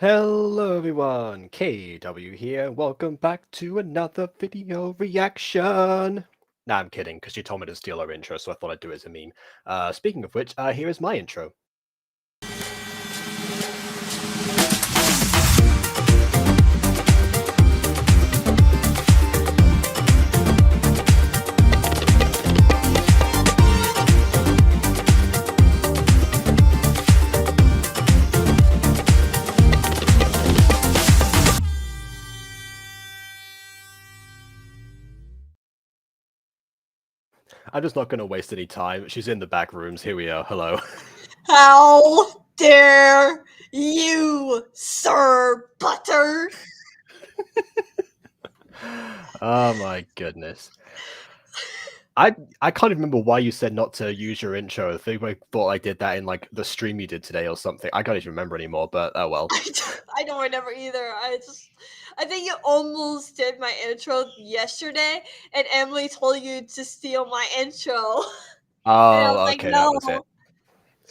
Hello everyone, KW here. Welcome back to another video reaction. Nah, I'm kidding, because you told me to steal our intro, so I thought I'd do it as a meme. Speaking of which, here is my intro. I'm just not going to waste any time. She's in the back rooms. Here we are. Hello. How dare you, Sir Butter? Oh my goodness. I can't even remember why you said not to use your intro. I think I thought I did that in like the stream you did today or something. I can't even remember anymore, but oh well. I don't remember either. I think you almost did my intro yesterday, and Emily told you to steal my intro. And I was Oh, like, okay, that was it.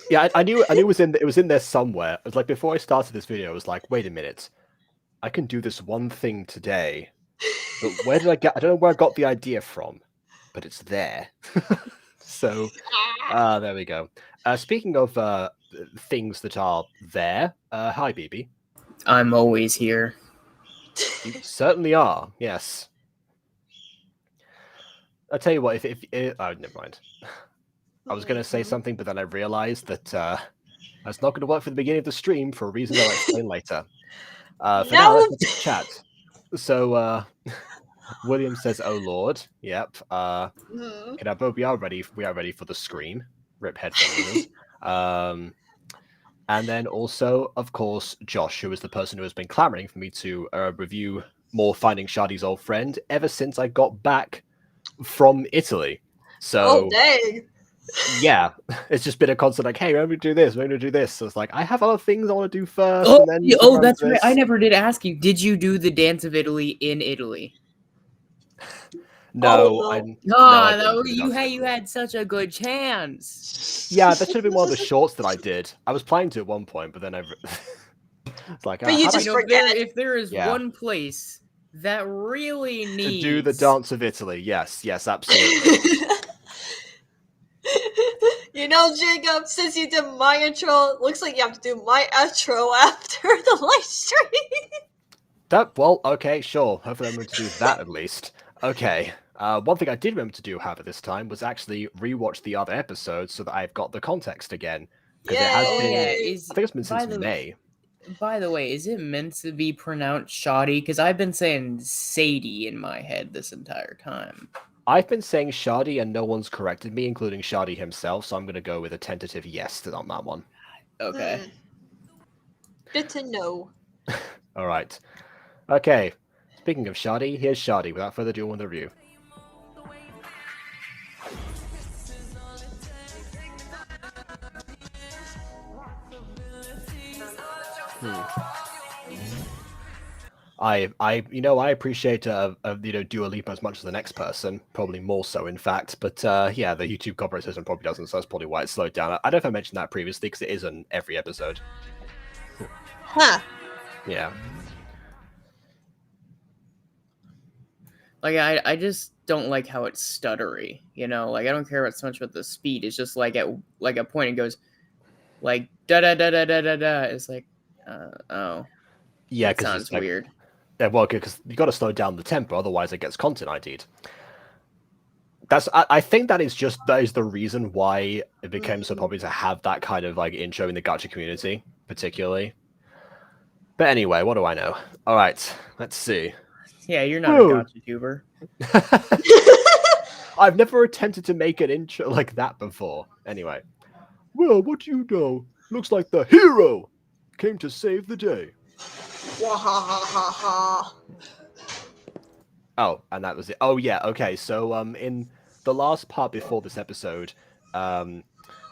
Yeah, I knew it was in there somewhere. It was like before I started this video, I was like, wait a minute. I can do this one thing today. But where did I get I don't know where I got the idea from, but it's there. So there we go. Speaking of things that are there, hi BB. I'm always here. You certainly are, yes. I'll tell you what, if oh never mind. I was gonna say something, but then I realized that that's not gonna work for the beginning of the stream for a reason I'll explain later. For now, let's look at the chat. So William says, "Oh Lord, yep." Kanabo, we are ready for the scream. Rip headphones. And then also, of course, Josh, who is the person who has been clamoring for me to review more Finding Sadi's Old Friend ever since I got back from Italy. So, oh dang. Yeah, it's just been a constant like, hey, we're going to do this, we're going to do this. So it's like, I have other things I want to do first. Oh, and then that's this. right. I never did ask you. Did you do the Dance of Italy in Italy? No, you had such a good chance. Yeah, that should have been one of the shorts that I did. I was planning to at one point, but then I it's like, but you just forget. If there is one place that really needs to do the Dance of Italy, yes, absolutely. You know, Jacob, since you did my intro, looks like you have to do my outro after the live stream. Well, okay, sure. Hopefully I'm going to do that at least. Okay. One thing I did remember to do, however, this time was actually rewatch the other episodes so that I've got the context again. Because it has been, I think it's been since May. By the way, is it meant to be pronounced shoddy? Because I've been saying Sadie in my head this entire time. I've been saying Sadi and no one's corrected me, including Sadi himself, so I'm going to go with a tentative yes on that one. Okay. Good to know. All right. Okay. Speaking of Sadi, here's Sadi. Without further ado, on the review. I appreciate Dua Lipa as much as the next person, probably more so in fact. But yeah, the YouTube copyright system probably doesn't, so that's probably why it slowed down. I don't know if I mentioned that previously because it is on every episode. Huh. Yeah. Like I just don't like how it's stuttery, you know. Like I don't care so much about the speed. It's just like at a point it goes like da da da da da da da. It's like oh. Yeah, because sounds weird. Yeah, well, because you got to slow down the tempo, otherwise it gets content ID'd. I think that is the reason why it became so popular to have that kind of like intro in the gacha community, particularly. But anyway, what do I know? All right, let's see. Yeah, you're not a gacha tuber. I've never attempted to make an intro like that before. Anyway, well, what do you know? Looks like the hero came to save the day. Oh, and that was it. Oh yeah, okay. So in the last part before this episode,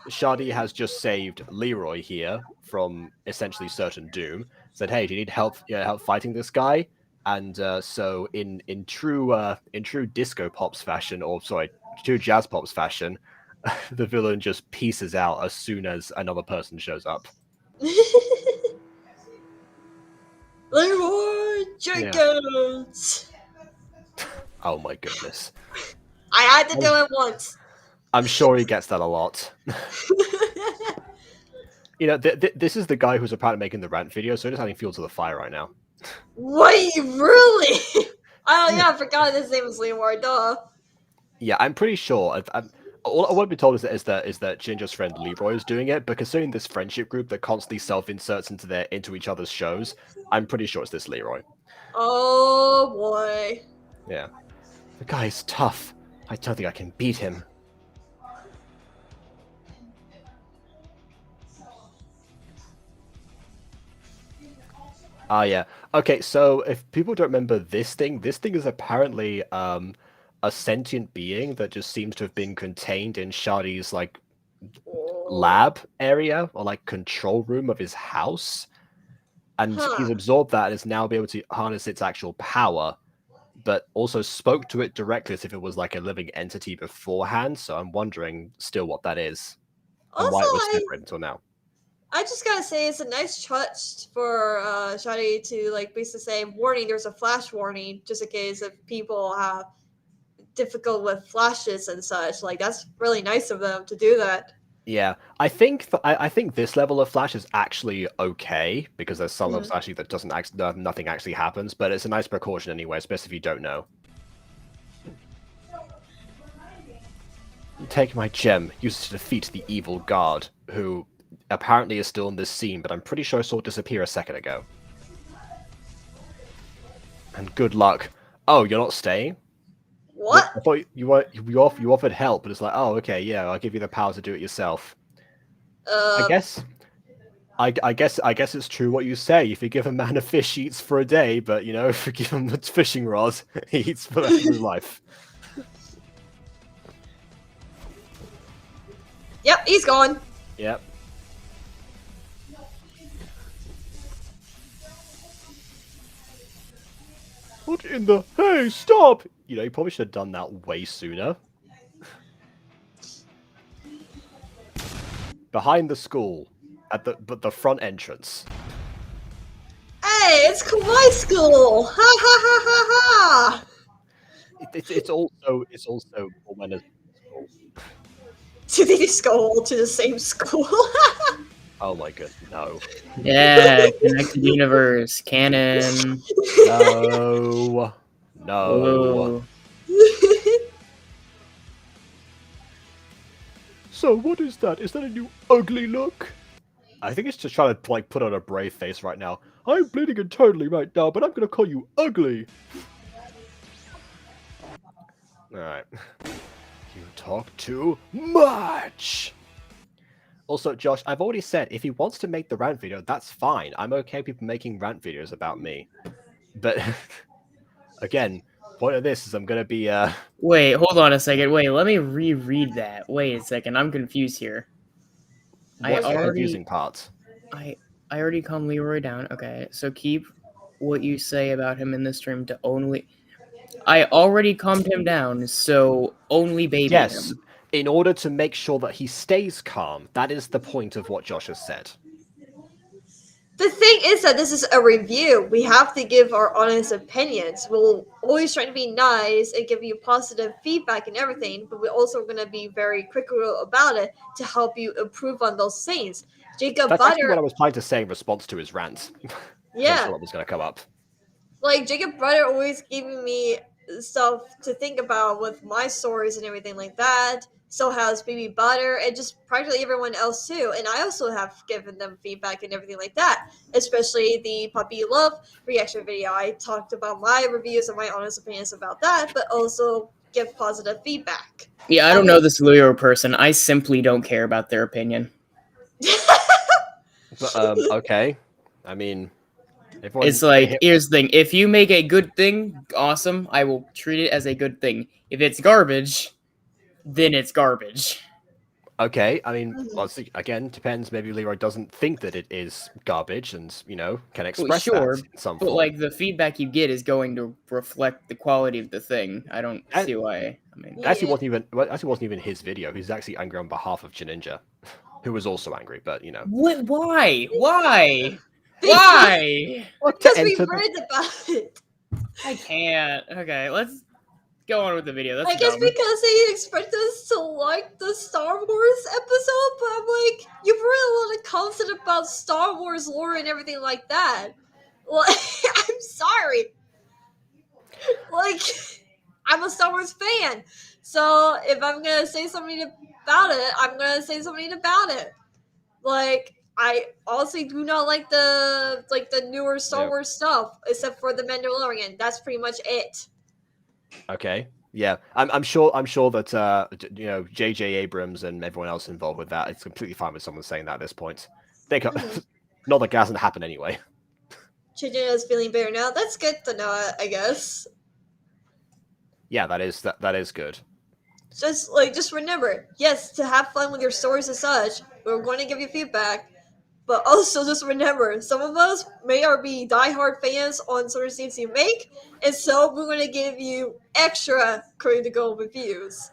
Sadi has just saved Leroy here from essentially certain doom. Said, "Hey, do you need help fighting this guy?" And so in true disco pops fashion, or sorry, true jazz pops fashion, the villain just pieces out as soon as another person shows up. Leroy Jenkins. Oh my goodness. I had to do it once. I'm sure he gets that a lot. You know, this is the guy who's apparently making the rant video, so just adding fuel to the fire right now. Wait, really? Oh yeah, I forgot his name was Leroy. Duh. Yeah, I'm pretty sure. All I won't be told is that Ginger's friend Leroy is doing it, but considering this friendship group that constantly self-inserts into each other's shows, I'm pretty sure it's this Leroy. Oh boy. Yeah. The guy is tough. I don't think I can beat him. Ah, yeah. Okay, so if people don't remember this thing is apparently a sentient being that just seems to have been contained in Shardy's like lab area or like control room of his house, and he's absorbed that and is now be able to harness its actual power, but also spoke to it directly as if it was like a living entity beforehand. So I'm wondering still what that is and Also, why it was separate until now. I just gotta say it's a nice touch for Shadi to like basically say, warning, there's a flash warning, just in case if people have difficult with flashes and such. Like that's really nice of them to do that. Yeah, I think I think this level of flash is actually okay because there's some levels actually that doesn't actually nothing actually happens, but it's a nice precaution anyway, especially if you don't know. Take my gem, use it to defeat the evil guard, who apparently is still in this scene, but I'm pretty sure I saw it disappear a second ago. And good luck. Oh, you're not staying? What? I thought you offered help, but it's like, oh, okay, yeah, I'll give you the power to do it yourself. I guess it's true what you say. If you give a man a fish, he eats for a day, but you know, if you give him a fishing rod, he eats for the rest of his life. Yep, he's gone. Yep. What in the... Hey, stop! You know, you probably should have done that way sooner. Behind the school. At the front entrance. Hey, it's Kawaii School! Ha ha ha ha ha! It's also women's school. Do they just go all to the same school? Oh my god, no. Yeah, connected universe, canon. No. No. Whoa. So what is that? Is that a new ugly look? I think it's just trying to like put on a brave face right now. I'm bleeding internally right now, but I'm gonna call you ugly. Alright. You talk too much! Also, Josh, I've already said, if he wants to make the rant video, that's fine. I'm okay with people making rant videos about me. But, again, point of this is I'm gonna be, Wait, hold on a second. Wait, let me reread that. Wait a second, I'm confused here. What's the confusing part? I already calmed Leroy down. Okay, so keep what you say about him in the stream to only... I already calmed him down, so only baby Yes, him. in order to make sure that he stays calm. That is the point of what Josh has said. The thing is that this is a review. We have to give our honest opinions. We'll always try to be nice and give you positive feedback and everything, but we're also going to be very critical about it to help you improve on those things. Jacob That's actually what Butter, I was trying to say in response to his rant. yeah, I'm sure that was going to come up. like Jacob Butter always giving me stuff to think about with my stories and everything like that. So has Baby Butter and just practically everyone else too. And I also have given them feedback and everything like that, especially the Puppy Love reaction video. I talked about my reviews and my honest opinions about that, but also give positive feedback. Yeah, I don't know this Leo person. I simply don't care about their opinion. But, okay. I mean, It's like, here's the thing. If you make a good thing, awesome. I will treat it as a good thing. If it's garbage, then it's garbage. Okay, I mean, well, again, depends. Maybe Leroy doesn't think that it is garbage and, you know, can express that in some but form. like the feedback you get is going to reflect the quality of the thing. I don't see why. I mean, Yeah. Actually, wasn't even his video. He's actually angry on behalf of Ninja, who was also angry. But you know, what? Why? Why? Why? What to Because we enter the- read about it. I can't. Okay, let's go on with the video. That's I guess dumb. because they expect us to like the Star Wars episode, but I'm like, you've read a lot of content about Star Wars lore and everything like that. Like, I'm sorry. Like, I'm a Star Wars fan, so if I'm gonna say something about it, I'm gonna say something about it. Like, I honestly do not like the newer Star Yeah. Wars stuff, except for the Mandalorian. That's pretty much it. Okay. Yeah, I'm sure that you know, J.J. Abrams and everyone else involved with that, it's completely fine with someone saying that at this point. They can't, not that it hasn't happened anyway. JJ is feeling better now. That's good to know, I guess. Yeah, that is good. Just remember, yes, to have fun with your stories and such. We're going to give you feedback, but also just remember, some of us may or be diehard fans on certain scenes you make, and so we're going to give you extra critical reviews.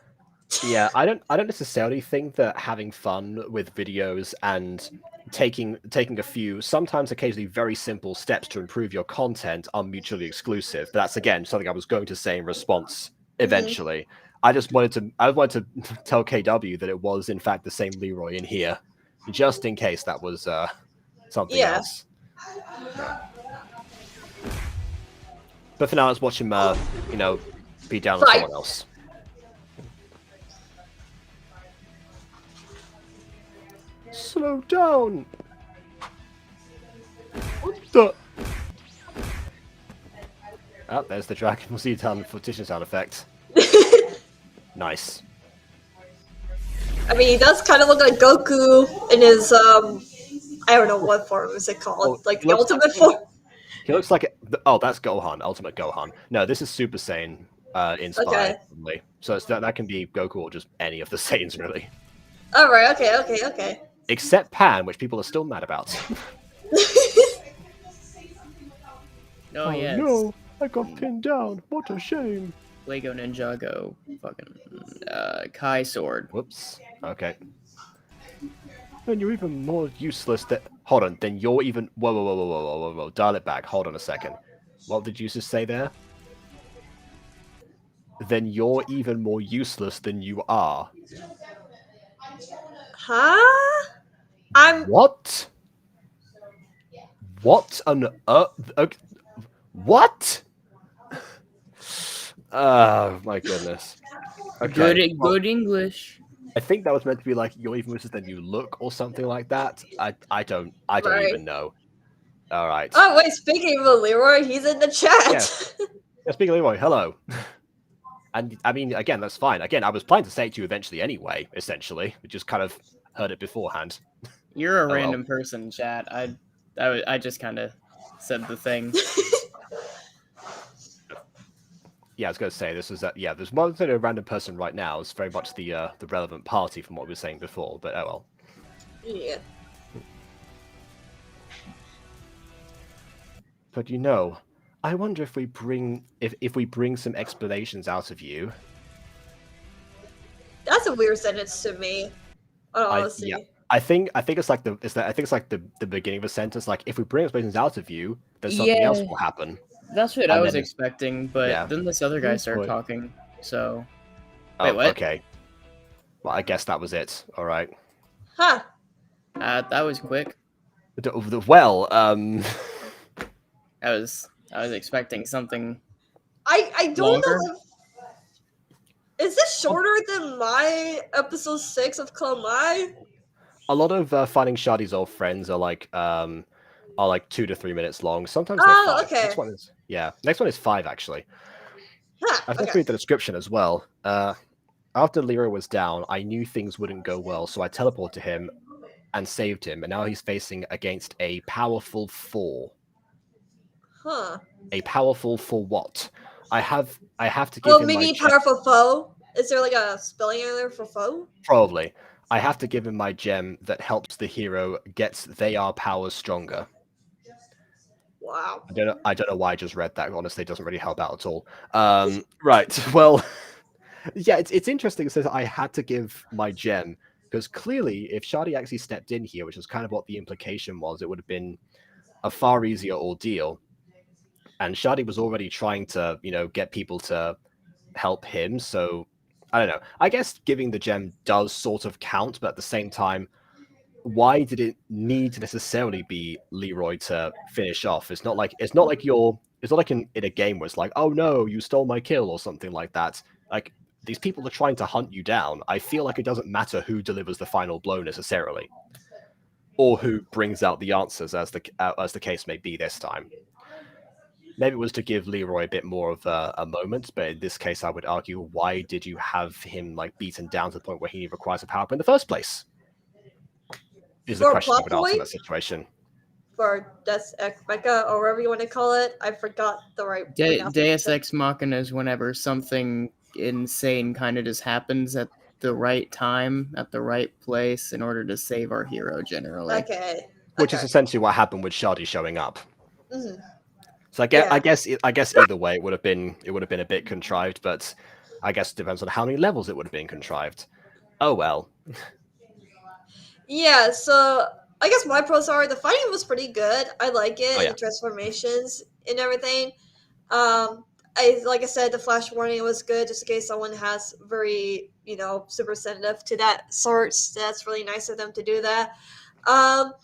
Yeah, I don't necessarily think that having fun with videos and taking a few, sometimes occasionally very simple steps to improve your content are mutually exclusive. But that's again something I was going to say in response eventually. I wanted to tell KW that it was in fact the same Leroy in here, just in case that was something Yeah. else. Yeah. But for now, let's watch him you know, beat down on Right. someone else. Slow down. What the? Oh, there's the Dragon Ball Z competition sound effect. Nice. I mean, he does kind of look like Goku in his I don't know what form is it called, Oh, like he the looks ultimate form. He looks like oh, that's Gohan, Ultimate Gohan. No, this is Super Saiyan inspired. Only. So it's that can be Goku or just any of the Saiyans really, All right, okay. except Pan, which people are still mad about. Oh, yes. No, I got pinned down. What a shame. Lego Ninjago. Fucking Kai sword. Whoops. Okay. And you're even more useless than... Hold on, then you're even... Whoa. Dial it back. Hold on a second. What did you just say there? Then you're even more useless than you are. Huh? I'm What? What on earth? Okay. What? Oh, my goodness. Okay. Good English. I think that was meant to be like, you're even worse than you look or something like that. I don't Right. even know. All right. Oh wait, speaking of Leroy, he's in the chat. Yeah, speaking of Leroy, hello. And I mean, again, that's fine. Again, I was planning to say it to you eventually anyway, essentially. We just kind of heard it beforehand. You're a well. random person, chat. I just kind of said the thing. Yeah, I was going to say, this is yeah, there's one thing, a random person right now is very much the relevant party from what we were saying before, but oh well. Yeah. But you know, I wonder if we bring some explanations out of you. That's a weird sentence to me. Honestly. I think it's like the beginning of a sentence. Like, if we bring explanations out of you, then something else will happen. That's what I was expecting, but yeah. then this other guy started talking. So, wait, what? Okay. Well, I guess that was it. All right. Huh. That was quick. Well, I was expecting something. I don't longer. know. Is this shorter than my episode 6 of Call My? A lot of Finding Shadi's old friends are like 2 to 3 minutes long. Sometimes they're 5. Okay. Next one is 5 actually. Huh, I think read the description as well. After Leroy was down, I knew things wouldn't go well, so I teleported to him and saved him, and now he's facing against a powerful 4. Huh. A powerful for what? I have to give him maybe my powerful foe? Is there like a spelling in there for foe? Probably. I have to give him my gem that helps the hero gets their powers stronger. Wow. I don't know why I just read that. Honestly, it doesn't really help out at all. Right. Well, yeah, it's interesting. It says I had to give my gem because clearly, if Shadi actually stepped in here, which was kind of what the implication was, it would have been a far easier ordeal. And Shadi was already trying to, get people to help him. So I don't know. I guess giving the gem does sort of count, but at the same time, why did it need to necessarily be Leroy to finish off? It's not like in a game where it's like, oh no, you stole my kill or something like that. Like these people are trying to hunt you down. I feel like it doesn't matter who delivers the final blow necessarily, or who brings out the answers, as the case may be this time. Maybe it was to give Leroy a bit more of a moment, but in this case, I would argue, why did you have him like beaten down to the point where he requires a power up in the first place? Is the For a question I plot would ask in point, that situation. for Deus Ex Mecha, or whatever you want to call it, I forgot the right Deus pronunciation. Ex Machina is whenever something insane kind of just happens at the right time, at the right place, in order to save our hero, generally. Okay. Which is essentially what happened with Shardy showing up. Mhm. So I guess either way it would have been a bit contrived, but I guess it depends on how many levels it would have been contrived. Oh well. Yeah, so I guess my pros are the fighting was pretty good. I like it, Oh, and yeah. the transformations and everything. Like I said, the flash warning was good just in case someone has very, super sensitive to that sort. So that's really nice of them to do that. Um,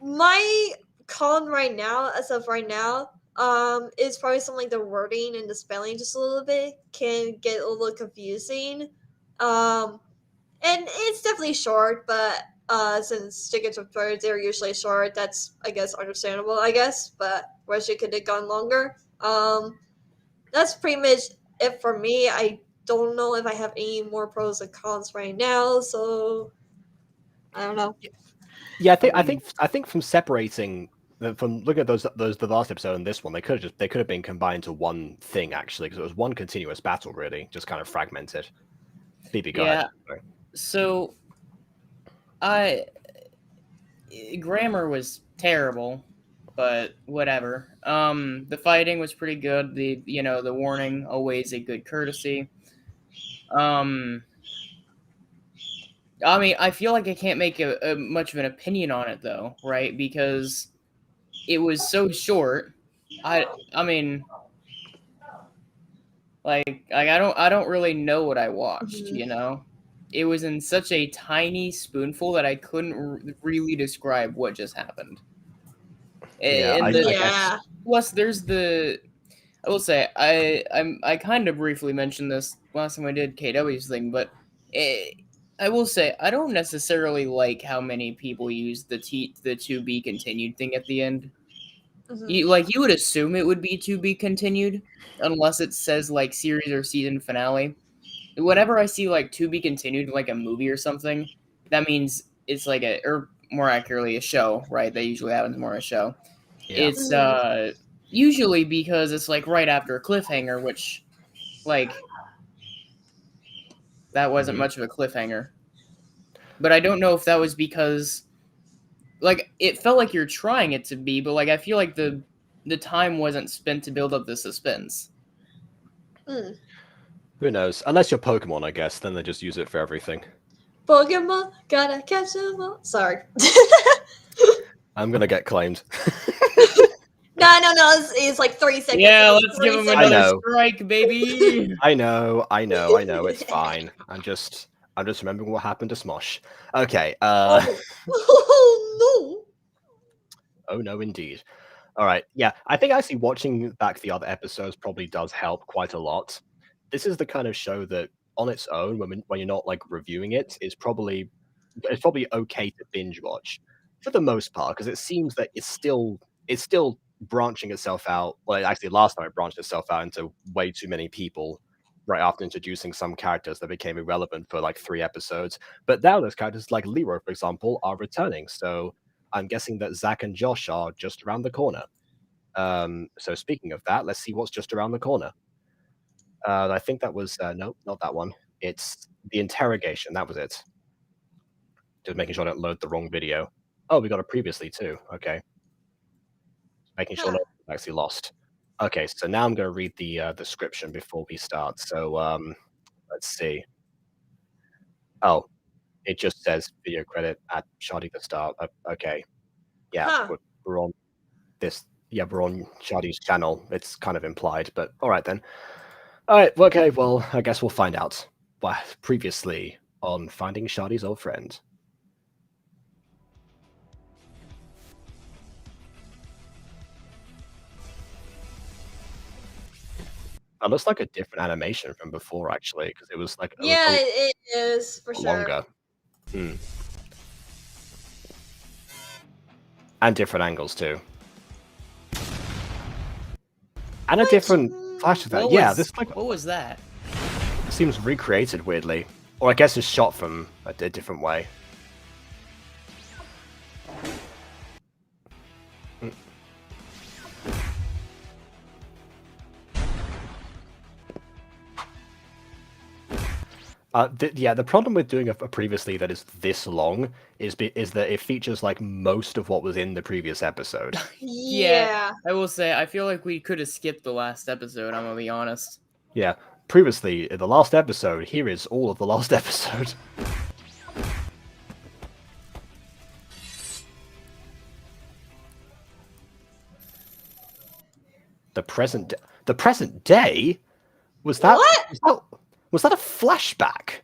my con right now, as of right now, is probably something like the wording and the spelling just a little bit can get a little confusing. Um, and it's definitely short, but since chickens with birds they're usually short, that's I guess understandable. I guess, but wish it could have gone longer. That's pretty much it for me. I don't know if I have any more pros and cons right now, so I don't know. Yeah, I think from separating from looking at those the last episode and this one, they could have been combined to one thing actually, because it was one continuous battle really, just kind of fragmented. Phoebe, go ahead. Yeah. Sorry. So, grammar was terrible, but whatever. The fighting was pretty good. The warning, always a good courtesy. I mean, I feel like I can't make a much of an opinion on it though, right? Because it was so short. I mean, like I don't really know what I watched. Mhm. It was in such a tiny spoonful that I couldn't really describe what just happened. Yeah, And I guess. Yeah. plus, there's the. I will say I kind of briefly mentioned this last time I did KW's thing, but I will say I don't necessarily like how many people use the to be continued thing at the end. Mhm. You would assume it would be to be continued, unless it says like series or season finale. Whenever I see like to be continued, like a movie or something, that means it's like or more accurately, a show, right? That usually happens more a show. Yeah. It's usually because it's like right after a cliffhanger, which like that wasn't Mhm. much of a cliffhanger. But I don't know if that was because like it felt like you're trying it to be, but like I feel like the time wasn't spent to build up the suspense. Mm. Who knows? Unless you're Pokemon, I guess, then they just use it for everything. Pokemon, gotta catch them all. Sorry. I'm gonna get claimed. No. It's like 3 seconds. Yeah, It's let's give 3 him I another seconds. know. strike, baby. I know. It's fine. I'm just remembering what happened to Smosh. Okay. Oh. Oh Oh no, indeed. All right. Yeah, I think actually watching back the other episodes probably does help quite a lot. This is the kind of show that, on its own, when you're not like reviewing it, it's probably okay to binge watch for the most part, because it seems that it's still branching itself out. Well, actually, last time it branched itself out into way too many people right after introducing some characters that became irrelevant for like 3 episodes. But now those characters like Leroy, for example, are returning. So I'm guessing that Zach and Josh are just around the corner. So speaking of that, let's see what's just around the corner. I think that was no, not that one. It's the interrogation. That was it. Just making sure I don't load the wrong video. Oh, we got it previously too. Okay, making sure no. no one's actually lost. Okay, so now I'm going to read the description before we start. So let's see. Oh, it just says video credit at Shardy the start. Okay, yeah, Huh. we're on. we're on Shardy's channel. It's kind of implied, but all right then. All right, okay, well, I guess we'll find out. Well, previously on Finding Shardy's Old Friend. That looks like a different animation from before, actually, because it was like Yeah, it is for sure. longer. And different angles too. And a different flash effect. What was that? Seems recreated weirdly. Or I guess it's shot from a different way. The problem with doing a previously that is this long is that it features like most of what was in the previous episode. Yeah. I will say, I feel like we could have skipped the last episode, I'm gonna be honest. Yeah, previously, in the last episode, here is all of the last episode. The present day? Was that was that a flashback?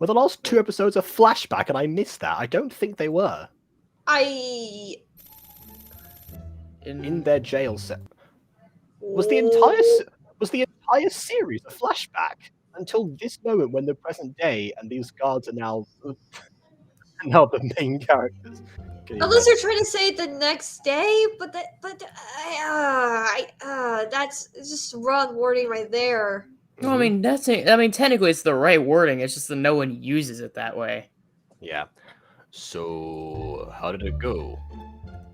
Were the last 2 episodes a flashback and I missed that? I don't think they were. In their jail cell. Was the entire series a flashback until this moment when the present day and these guards are now the main characters? Unless you're trying to say the next day, but that's just wrong wording right there. No, I mean technically it's the right wording. It's just that no one uses it that way. Yeah. So how did it go?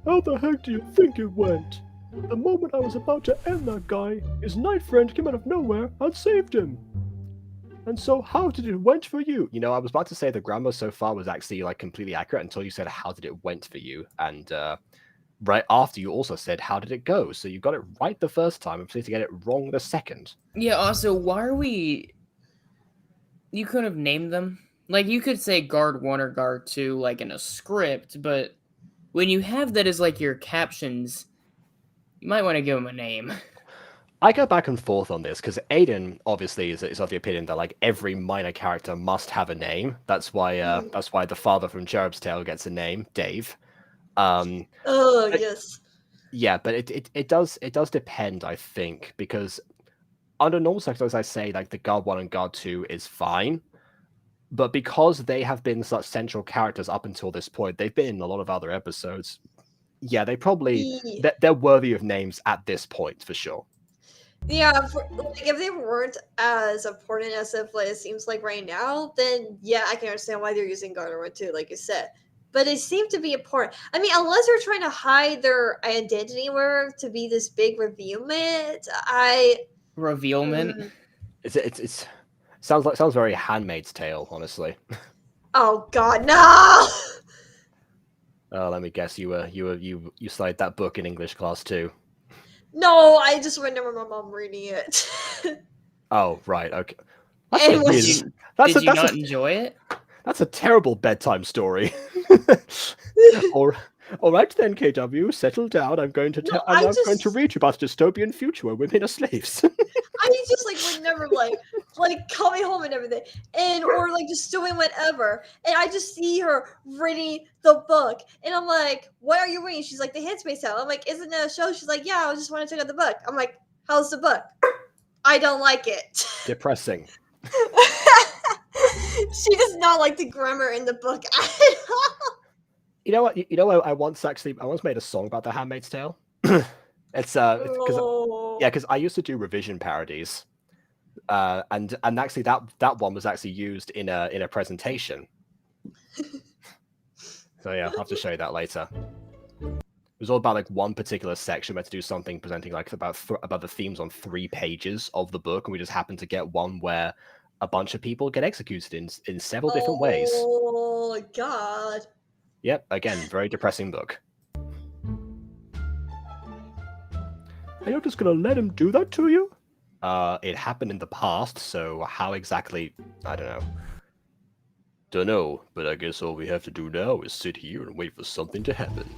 How the heck do you think it went? The moment I was about to end that guy, his knight friend came out of nowhere and saved him. And so how did it went for you? You know, I was about to say the grammar so far was actually like completely accurate until you said how did it went for you, and right after you also said how did it go. So you got it right the first time and to get it wrong the second. Yeah. Also, why are we? You could have named them. Like you could say guard 1 or guard 2 like in a script, but when you have that as like your captions, you might want to give them a name. I go back and forth on this because Aiden obviously is of the opinion that like every minor character must have a name. That's why the father from Cherub's Tale gets a name, Dave. Yes. Yeah, but it does depend, I think, because under normal circumstances, I say like the Guard 1 and Guard 2 is fine, but because they have been such central characters up until this point, they've been in a lot of other episodes. Yeah, they probably they're worthy of names at this point for sure. Yeah, if they weren't as important as it seems like right now, then yeah, I can understand why they're using Garderobe too, like you said. But they seem to be important. I mean, unless they're trying to hide their identity or to be this big revealment, Revealment. It's sounds very Handmaid's Tale, honestly. Oh God, no! Let me guess, you studied that book in English class too. No, I just remember my mom reading it. Oh, right, okay. Did you not enjoy it? That's a terrible bedtime story. All right then, KW, settle down. I'm going to going to read you about a dystopian future where women are slaves. I just would never coming home and everything, or just doing whatever, and I just see her reading the book, and I'm like, "What are you reading?" She's like, "The Handmaid's Tale." I'm like, "Isn't it a show?" She's like, "Yeah, I just want to check out the book." I'm like, "How's the book?" I don't like it. Depressing. She does not like the grammar in the book at all. You know what? I once made a song about The Handmaid's Tale. It's because I used to do revision parodies, and actually that one was actually used in a presentation. So yeah, I'll have to show you that later. It was all about one particular section where to do something presenting about the themes on 3 pages of the book, and we just happened to get one where a bunch of people get executed in several different ways. Oh God. Yep, again, very depressing book. Are you just gonna let him do that to you? It happened in the past, so how exactly? I don't know. Don't know, but I guess all we have to do now is sit here and wait for something to happen.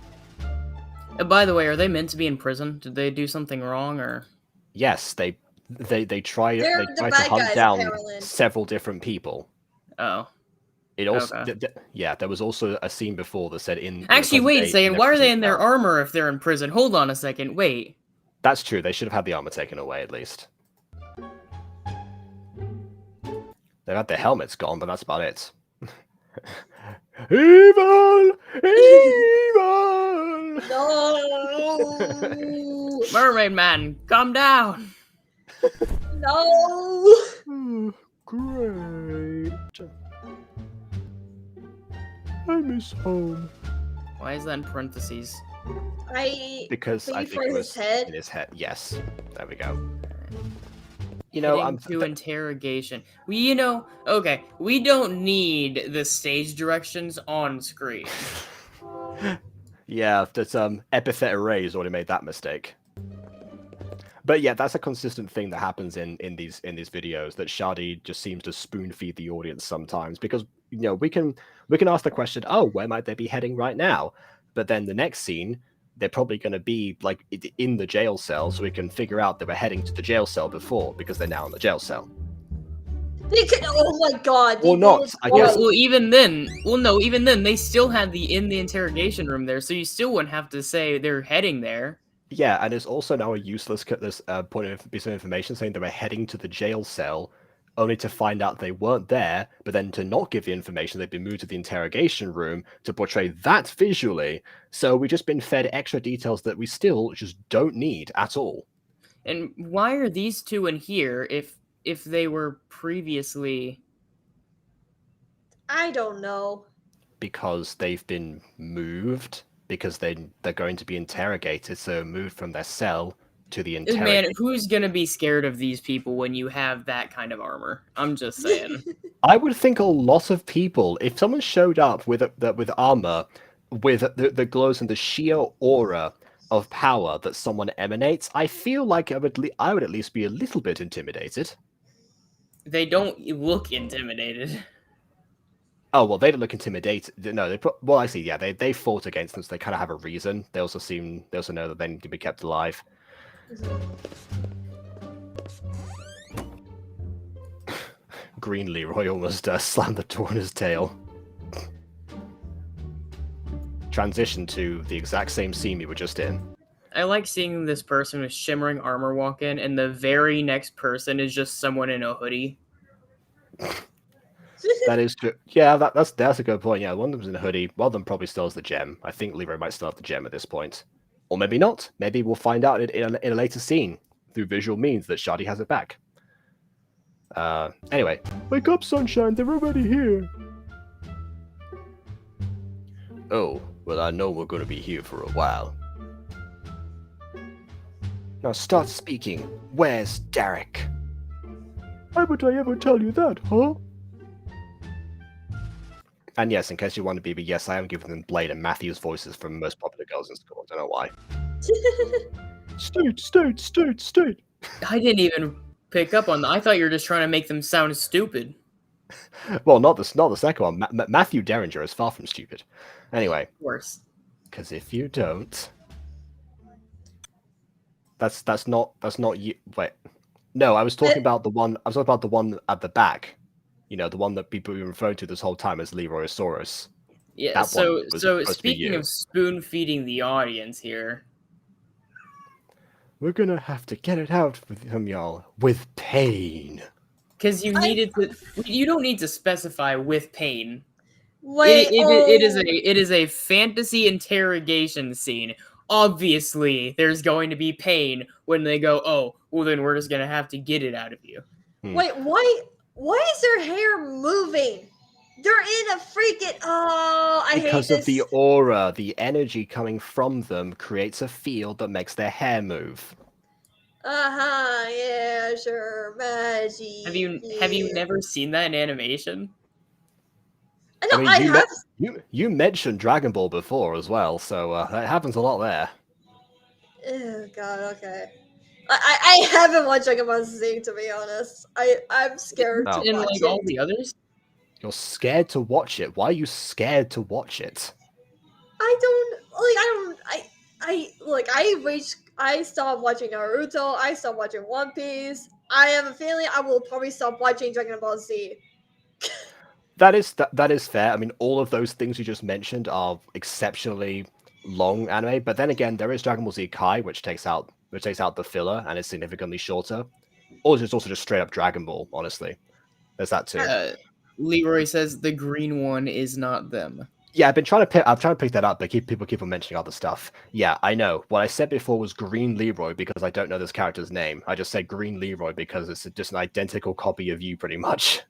By the way, are they meant to be in prison? Did they do something wrong, or? Yes, they try They're the to bad hunt guys, down apparently. several different people. Oh. It also, Okay. yeah, there was also a scene before that said in the Actually, present wait a day, second. their Why are prison they in their cell. armor if they're in prison? Hold on a second. Wait. That's true. They should have had the armor taken away at least. They've had their helmets gone, but that's about it. Evil! Evil! No. Mermaid Man, calm down. No. Great. I miss home. Why is that in parentheses? Because I maybe think for it his was head. in his head. Yes. There we go. You know, Heading to interrogation. Okay, we don't need the stage directions on screen. Yeah, that's epithet arrays already made that mistake. But yeah, that's a consistent thing that happens in these videos, that Sadi just seems to spoon feed the audience sometimes, because we can ask the question, oh, where might they be heading right now? But then the next scene, they're probably going to be like in the jail cell, so we can figure out they were heading to the jail cell before because they're now in the jail cell. They could. Oh my god. Or not, I guess. Well, even then, they still had in the interrogation room there, so you still wouldn't have to say they're heading there. Yeah, and it's also now a useless piece of information saying they were heading to the jail cell, only to find out they weren't there, but then to not give the information, they've been moved to the interrogation room to portray that visually. So we've just been fed extra details that we still just don't need at all. And why are these two in here if they were previously? I don't know. Because they've been moved, because they're going to be interrogated, so moved from their cell to the interrogation. Man, who's gonna be scared of these people when you have that kind of armor? I'm just saying. I would think a lot of people, if someone showed up with armor, with the glows and the sheer aura of power that someone emanates, I feel like I would at least be a little bit intimidated. They don't look intimidated. Oh well, they don't look intimidated. No, well, I see. Yeah, they fought against them, so they kind of have a reason. They also know that they need to be kept alive. Green Leroy almost slammed the door on his tail. Transition to the exact same scene we were just in. I like seeing this person with shimmering armor walk in, and the very next person is just someone in a hoodie. That is true. Yeah, that's a good point. Yeah, one of them's in a hoodie. One of them probably still has the gem. I think Leroy might still have the gem at this point. Or maybe not. Maybe we'll find out in a later scene through visual means that Sadi has it back. Anyway. Wake up, Sunshine. They're already here. Oh, well, I know we're going to be here for a while. Now start speaking. Where's Derek? Why would I ever tell you that, huh? And yes, in case you want to be, yes, I am giving them Blade and Matthew's voices from most popular girls in school. I don't know why. State. I didn't even pick up on that. I thought you were just trying to make them sound stupid. Well, not the second one. Matthew Derringer is far from stupid. Anyway. Of course. Because if you don't, that's not you. Wait, no, I was talking about the one. I was talking about the one at the back. You know, the one that people were referring to this whole time as Leroyosaurus. Yeah. So speaking of spoon feeding the audience here, we're gonna have to get it out from y'all with pain. Because you needed to. You don't need to specify with pain. Wait, it is a fantasy interrogation scene. Obviously, there's going to be pain when they go, oh, well, then we're just going to have to get it out of you. Wait, why is their hair moving? They're in a freaking... Oh, I hate this. Because of the aura, the energy coming from them creates a field that makes their hair move. Yeah, sure, magic. Have you never seen that in animation? No, I have. You mentioned Dragon Ball before as well, so that happens a lot there. Oh god, okay. I haven't watched Dragon Ball Z, to be honest. I'm scared to watch it. All the others? You're scared to watch it. Why are you scared to watch it? I stopped watching Naruto. I stopped watching One Piece. I have a feeling I will probably stop watching Dragon Ball Z. That is fair. I mean, all of those things you just mentioned are exceptionally long anime, but then again, there is Dragon Ball Z Kai, which takes out the filler and is significantly shorter. Or it's also just straight up Dragon Ball. Honestly, there's that too. Leroy says the green one is not them. Yeah, I'm trying to pick that up, but people keep on mentioning other stuff. Yeah, I know. What I said before was Green Leroy because I don't know this character's name. I just said Green Leroy because it's just an identical copy of you, pretty much.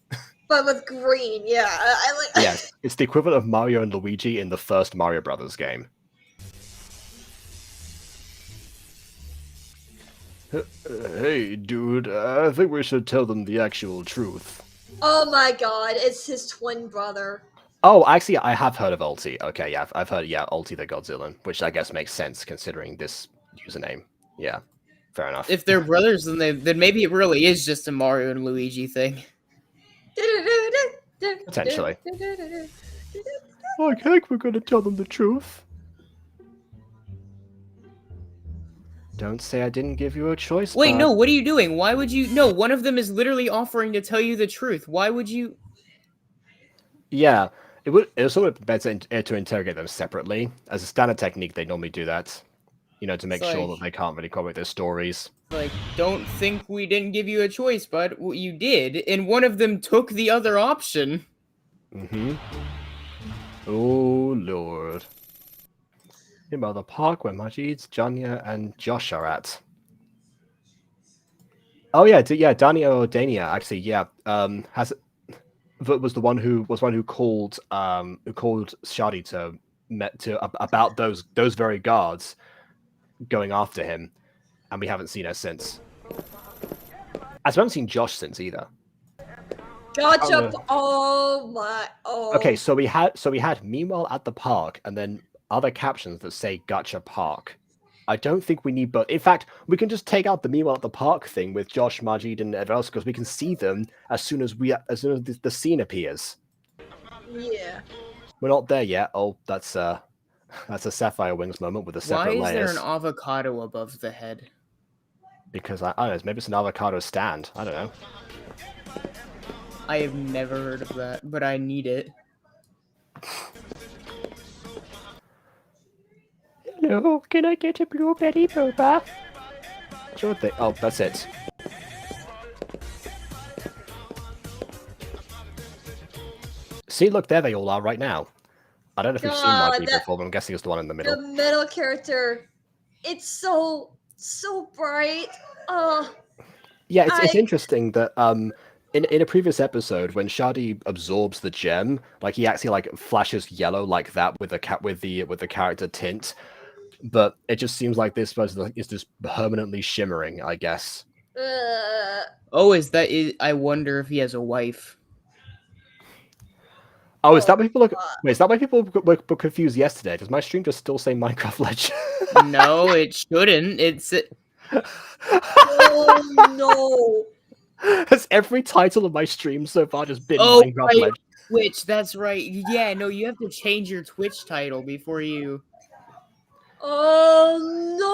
But with green, yeah. I like. Yes, it's the equivalent of Mario and Luigi in the first Mario Brothers game. Hey, dude, I think we should tell them the actual truth. Oh my god, it's his twin brother. Oh, actually, I have heard of Ulti. Okay, yeah, I've heard, Ulti the Godzilla, which I guess makes sense considering this username. Yeah, fair enough. If they're brothers, then maybe it really is just a Mario and Luigi thing. Potentially. I think we're gonna tell them the truth. Don't say I didn't give you a choice. Wait, no, what are you doing? Why would you? No, one of them is literally offering to tell you the truth. Why would you? Yeah, it would sort of better to interrogate them separately. As a standard technique, they normally do that, to make sure that they can't really corroborate their stories. Like, don't think we didn't give you a choice, but you did, and one of them took the other option. Mm-hmm. Oh, Lord. About the park where Majid, Janya, and Josh are at. Oh yeah, Dania or Dania actually, yeah, was the one who called Sadi about those very guards going after him, and we haven't seen her since. As we haven't seen Josh since either. Gotcha. Oh. Okay, so we had meanwhile at the park, and then other captions that say Gacha Park. I don't think we need both. In fact, we can just take out the meanwhile at the park thing with Josh, Majid, and everyone else because we can see them as soon as the scene appears. Yeah. We're not there yet. Oh, that's a Sapphire Wings moment with the separate layers. Why is there an avocado above the head? Because I don't know. Maybe it's an avocado stand. I don't know. I have never heard of that, but I need it. Hello, can I get a blueberry boba? Sure thing. Oh, that's it. See, look, there they all are right now. I don't know if you've seen Mikey before, but I'm guessing it's the one in the middle. The middle character, it's so bright. Yeah, it's interesting that in a previous episode when Sadi absorbs the gem, like he actually flashes yellow like that with the character tint. But it just seems like this person is just permanently shimmering, I guess. Oh, I wonder if he has a wife. Oh, is that why people Wait, is that why people were confused yesterday? Does my stream just still say Minecraft Legends? No, it shouldn't. Oh no! Has every title of my stream so far just been Minecraft Legends? Twitch, that's right. Yeah, no, you have to change your Twitch title before you. Oh no!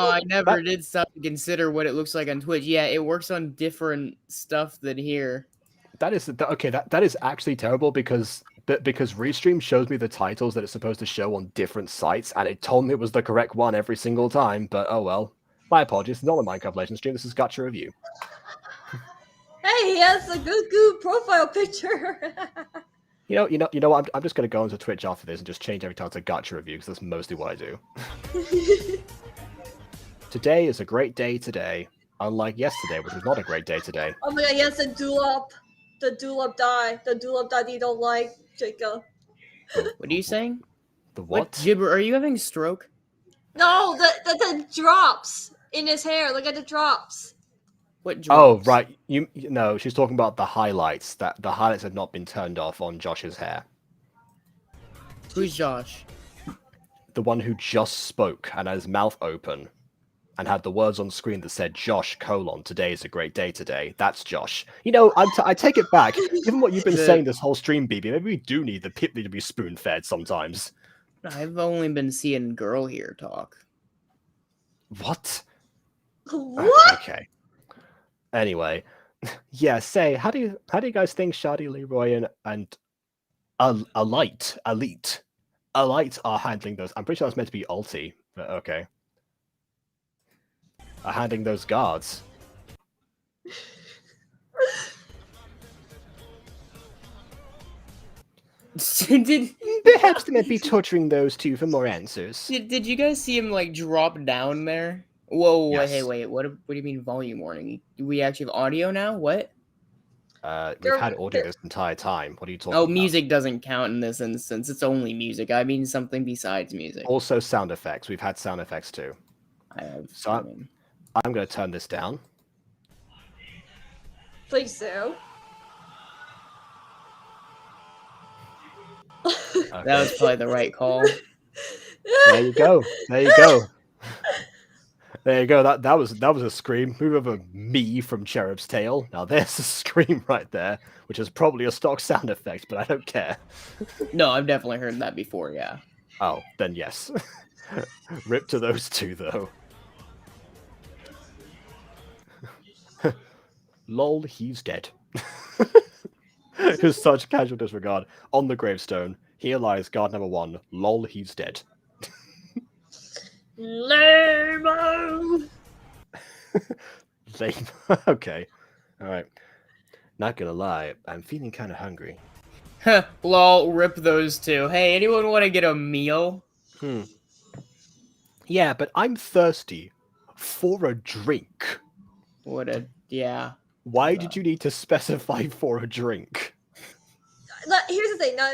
Oh, I never did stop to consider what it looks like on Twitch. Yeah, it works on different stuff than here. That is okay. That is actually terrible because Restream shows me the titles that it's supposed to show on different sites, and it told me it was the correct one every single time. But oh well. My apologies. It's not a Minecraft Legends stream. This is Gacha Review. Hey, he has a good profile picture. You know what? I'm just going to go onto Twitch after this and just change every time to Gacha Review because that's mostly what I do. Today is a great day today, unlike yesterday, which was not a great day today. Oh my god, yes, the Dulop die that you don't like, Jacob. What are you saying? The what? Gibber, are you having a stroke? No, the drops in his hair. Look at the drops. What drops? Oh, right. No, she's talking about the highlights. That the highlights had not been turned off on Josh's hair. Who's Josh? The one who just spoke and had his mouth open and had the words on screen that said Josh : today is a great day today. That's Josh. I take it back. Given what you've been saying this whole stream, BB, maybe we do need the Pipney to be spoon-fed sometimes. I've only been seeing girl here talk. What? What? Okay. Anyway, yeah. Say, how do you guys think Shadi, Leroy, and Elite are handling those? I'm pretty sure that's meant to be ulti, but okay. Are handling those guards. did, Perhaps they might be torturing those two for more answers. did you guys see him like drop down there? Whoa, Yes. hey, wait, what do you mean volume warning? Do we actually have audio now? What? We've had audio this entire time. What are you talking Oh, about? music doesn't count in this instance. It's only music. I mean something besides music. Also sound effects. We've had sound effects too. I'm going to turn this down. Please do. Okay. That was probably the right call. There you go. There you go. There you go. That was a scream. Move over me from Cherub's Tail. Now there's a scream right there, which is probably a stock sound effect, but I don't care. No, I've definitely heard that before, yeah. Oh, then yes. Rip to those two, though. Lol, he's dead. Because such casual disregard. On the gravestone, here lies guard number 1. Lol, he's dead. Lame. Lame. Okay. Alright. Not gonna lie, I'm feeling kind of hungry. Lol, rip those two. Hey, anyone want to get a meal? Yeah, but I'm thirsty for a drink. Yeah. Why did you need to specify for a drink? Here's the thing. Now,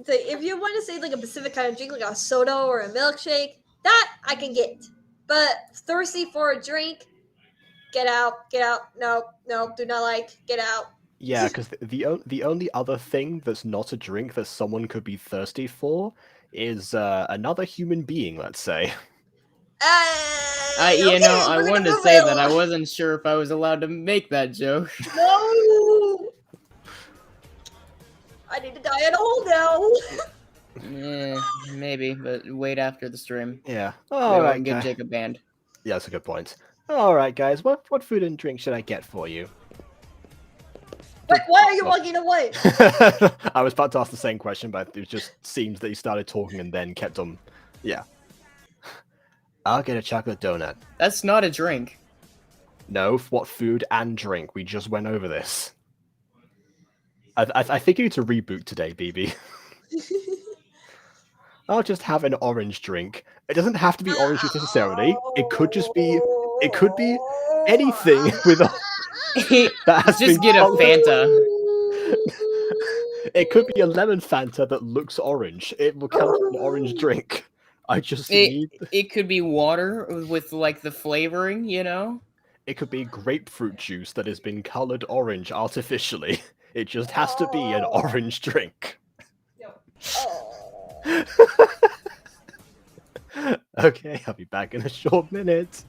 if you want to say like a specific kind of drink, like a soda or a milkshake, that I can get. But thirsty for a drink, get out, get out. No, do not like, get out. Yeah, because the only other thing that's not a drink that someone could be thirsty for is another human being, let's say. You know, I wanted to say that I wasn't sure if I was allowed to make that joke. No! I need to die in a hole now. Yeah, maybe, but wait after the stream. Yeah. Maybe All I right, can get guys. Jacob banned. Yeah, that's a good point. All right, guys. What food and drink should I get for you? Wait, why are you walking away? I was about to ask the same question, but it just seems that he started talking and then kept on. Yeah. I'll get a chocolate donut. That's not a drink. No, what food and drink? We just went over this. I think you need to reboot today, BB. I'll just have an orange drink. It doesn't have to be orange juice necessarily. It could just be. It could be anything with a. That has Just been get a colored. Fanta. It could be a lemon Fanta that looks orange. It will count as an orange drink. I just need. It could be water with like the flavoring, you know? It could be grapefruit juice that has been colored orange artificially. It just has to be an orange drink. Okay, I'll be back in a short minute.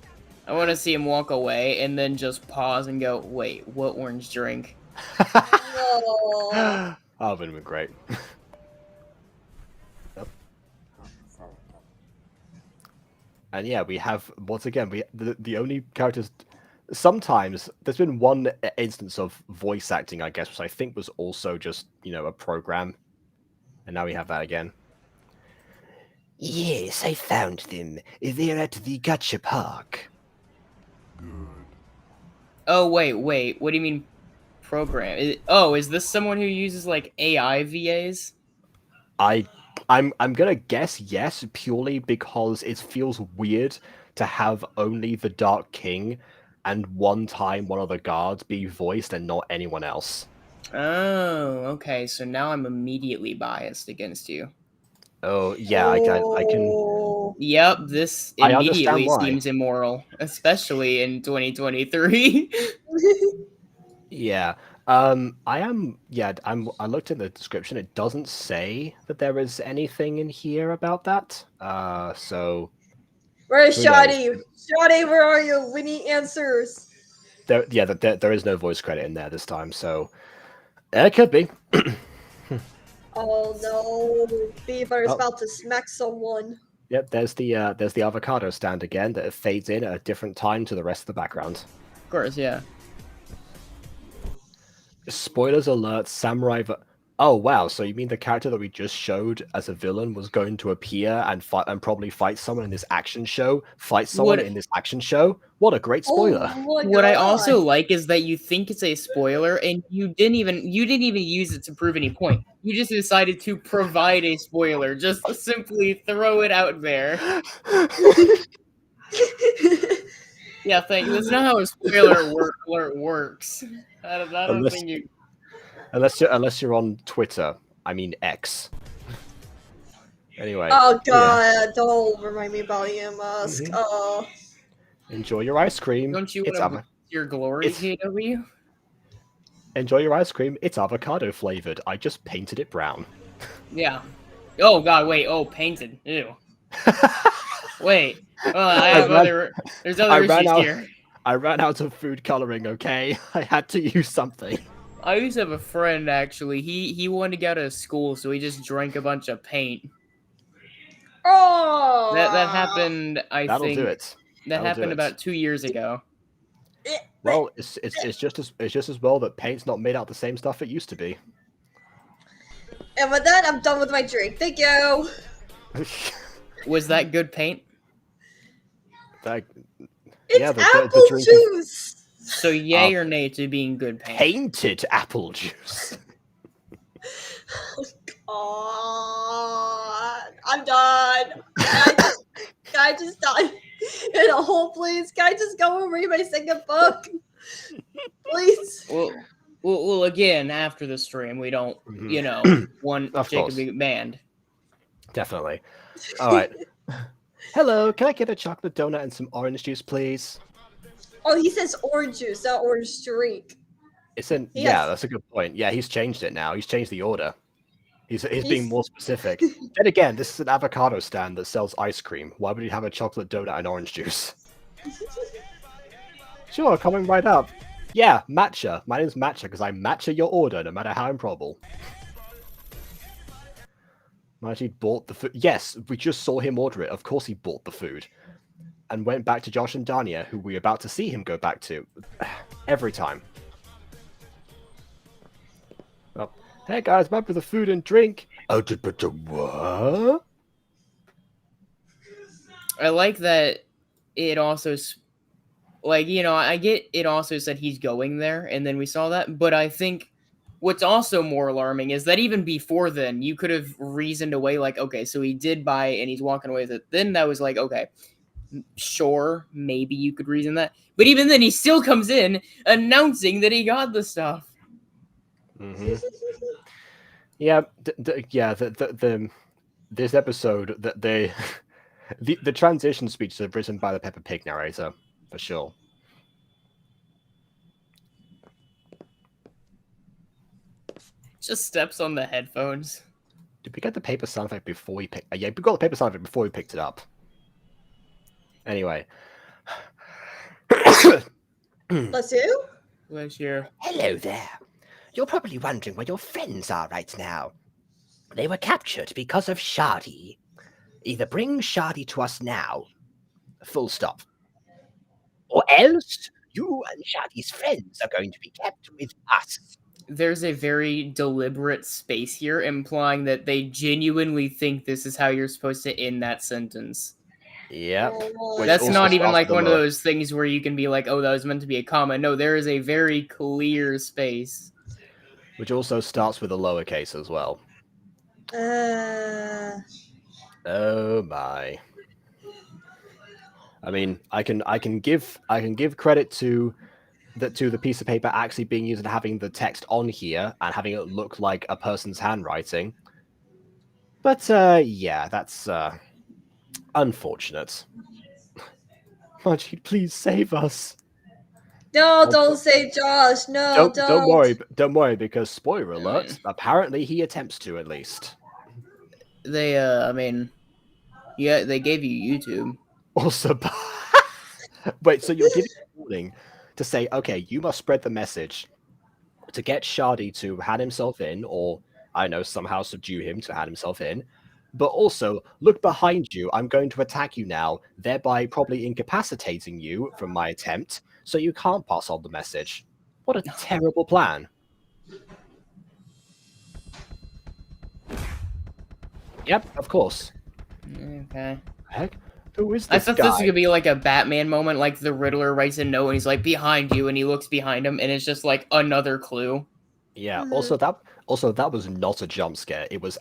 I want to see him walk away and then just pause and go, wait, what orange drink? No. Oh, that would have been great. And yeah, we have, once again, the only characters... Sometimes, there's been one instance of voice acting, I guess, which I think was also just, you know, a program. And now we have that again. Yes, I found them. They're at the Gacha Park. Good. Oh, wait, what do you mean program? Is this someone who uses, like, AI VAs? I'm gonna guess yes, purely because it feels weird to have only the Dark King and one time one of the guards be voiced and not anyone else. Oh, okay, so now I'm immediately biased against you. Oh, yeah, I can... Yep, this I understand immediately why. seems immoral, especially in 2023. Yeah. I looked in the description. It doesn't say that there is anything in here about that. So... Where's Who Sadi? Sadi, where are you? We need answers. There is no voice credit in there this time, so... It could be. Oh no, Beaver is Oh. about to smack someone. Yep, there's the avocado stand again that fades in at a different time to the rest of the background. Of course, yeah. Spoilers alert, Samurai... Oh, wow, so you mean the character that we just showed as a villain was going to appear and fight and probably fight someone in this action show? Fight someone in this action show? What a great spoiler. Oh my What I God. also like is that you think it's a spoiler and you didn't even use it to prove any point. You just decided to provide a spoiler, just simply throw it out there. Yeah, thank you. That's not how a spoiler alert works. I don't think you. Unless you're on Twitter, I mean X. Anyway. Oh God, yeah. don't remind me about Elon Musk. Mhm. Oh. Enjoy your ice cream. Don't you It's want to your glory, KW? Enjoy your ice cream. It's avocado flavored. I just painted it brown. Yeah. Oh God, wait. Oh, painted. Ew. Wait. There's other issues here. I ran out of food coloring. Okay, I had to use something. I used to have a friend actually. He wanted to get out of school, so he just drank a bunch of paint. Oh. That happened. That'll do it. That happened about 2 years ago. Well, it's just as well that paint's not made out of the same stuff it used to be. And with that, I'm done with my drink. Thank you. Was that good paint? It's apple drink juice. So yay or nay to being good paint? Painted apple juice. Oh, I'm done. Can I just die in a hole, please? Can I just go and read my second book? Please. Well, again, after the stream, we don't, want Jacob to be banned. Definitely. All right. Hello, can I get a chocolate donut and some orange juice, please? Oh, he says orange juice, not orange drink. Yeah, that's a good point. Yeah, he's changed it now. He's changed the order. He's being more specific. Then again, this is an avocado stand that sells ice cream. Why would he have a chocolate donut and orange juice? Sure, coming right up. Yeah, matcha. My name's Matcha because I matcha your order no matter how improbable. He bought the food. Yes, we just saw him order it. Of course he bought the food. And went back to Josh and Dania, who we're about to see him go back to. Every time. Well, hey guys, back with the food and drink. Oh, but what? I like that it also, I get it also said he's going there, and then we saw that, but I think what's also more alarming is that even before then, you could have reasoned away, like, okay, so he did buy it and he's walking away with it. Then that was like, okay, sure, maybe you could reason that. But even then, he still comes in announcing that he got the stuff. Mm-hmm. Yeah, this episode, the transition speeches are written by the Peppa Pig narrator, for sure. Just steps on the headphones. Did we get the paper sound effect before we picked? Yeah, we got the paper sound effect before we picked it up. Anyway. Bless you. Bless you. Hello there. You're probably wondering where your friends are right now. They were captured because of Sadi. Either bring Sadi to us now, full stop, or else you and Shadi's friends are going to be kept with us. There's a very deliberate space here, implying that they genuinely think this is how you're supposed to end that sentence. Yep. That's not even like one of those things where you can be like, oh, that was meant to be a comma. No, there is a very clear space. Which also starts with a lowercase as well. Oh my. I mean, I can give credit to the piece of paper actually being used and having the text on here and having it look like a person's handwriting. But yeah, that's unfortunate. Majid, please save us. No, don't say Josh. No, don't. Don't worry, because spoiler alert, apparently he attempts to at least. They I mean, yeah, they gave you YouTube. Also, wait, so you're giving a warning to say, okay, you must spread the message to get Sadi to hand himself in, or I know, somehow subdue him to hand himself in. But also, look behind you. I'm going to attack you now, thereby probably incapacitating you from my attempt, so you can't pass on the message. What a terrible plan. Yep, of course. Okay. Heck? Who is I this thought guy? this was gonna be like a Batman moment, like the Riddler writes a note and he's like behind you, and he looks behind him, and it's just like another clue. Yeah. Mhm. Also that was not a jump scare. It was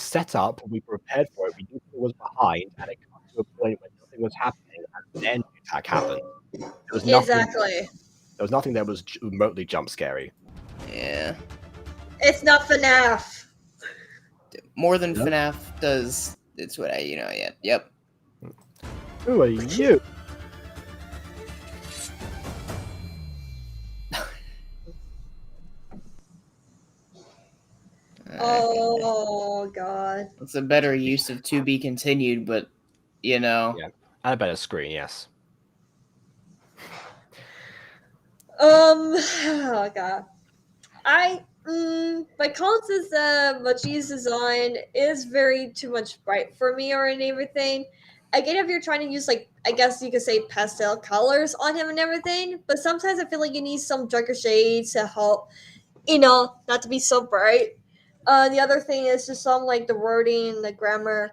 set up. We prepared for it. We knew it was behind, and it got to a point where nothing was happening, and then the attack happened. There was nothing. Exactly. There was nothing that was remotely jump scary. Yeah. It's not FNAF. More than Nope. FNAF does. It's what I, yeah. Yep. Who are you? Oh god. It's a better use of to be continued, but Yeah, and a better screen. Yes. Oh god. My Collins's Machi's design is very too much bright for me or everything. Again, if you're trying to use like I guess you could say pastel colors on him and everything, but sometimes I feel like you need some darker shades to help, not to be so bright. The other thing is just some like the wording, the grammar,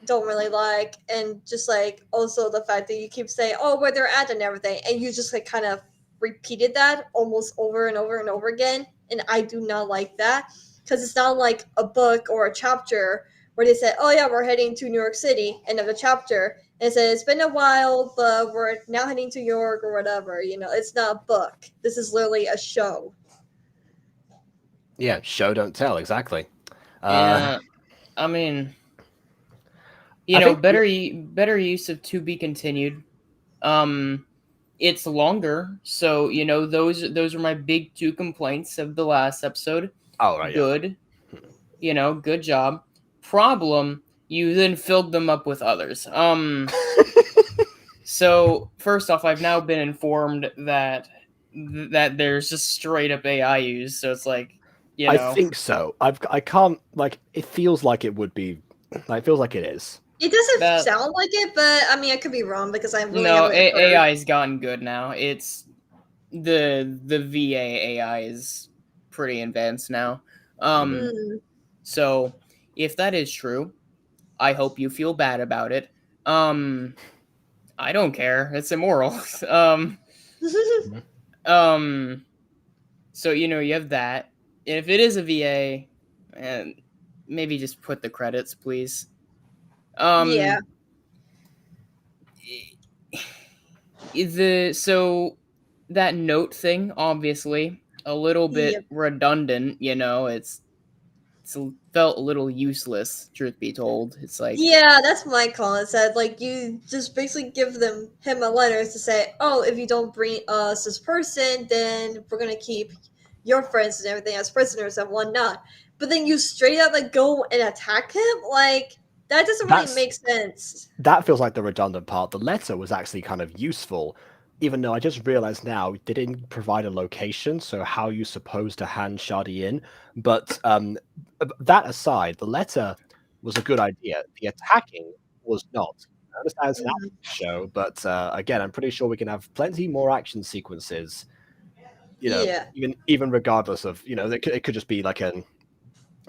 don't really like, and just like also the fact that you keep saying, "Oh, where they're at" and everything, and you just like kind of repeated that almost over and over and over again, and I do not like that because it's not like a book or a chapter where they say, "Oh yeah, we're heading to New York City," end of the chapter. And it says it's been a while, but we're now heading to New York or whatever. It's not a book. This is literally a show. Yeah. Show don't tell. Exactly. Yeah. I mean, I think. better use of to be continued. It's longer, so those are my big two complaints of the last episode. Oh right. Yeah. Good, good job. Problem, you then filled them up with others. So first off, I've now been informed that there's just straight up AI used, so it's like, I think so. I can't like. It feels like it would be. It feels like it is. It doesn't that sound like it, but I mean, I could be wrong because I really no haven't heard. AI's gotten good now. It's the VA AI is pretty advanced now. Mm. So if that is true, I hope you feel bad about it. I don't care. It's immoral. So you have that. If it is a VA, and maybe just put the credits, please. Yeah. So that note thing, obviously, a little bit Yep. redundant. It's felt a little useless. Truth be told, it's like, Yeah, that's my call. It said like you just basically give him a letter to say, "Oh, if you don't bring us this person, then we're gonna keep your friends and everything as prisoners and whatnot." But then you straight up like go and attack him. Like that doesn't really That's make sense. that feels like the redundant part. The letter was actually kind of useful, even though I just realized now they didn't provide a location, so how are you supposed to hand Shardy in? But that aside, the letter was a good idea. The attacking was not. I understand it's an Mhm. action show, but again, I'm pretty sure we can have plenty more action sequences. Yeah. Even regardless of it could just be like an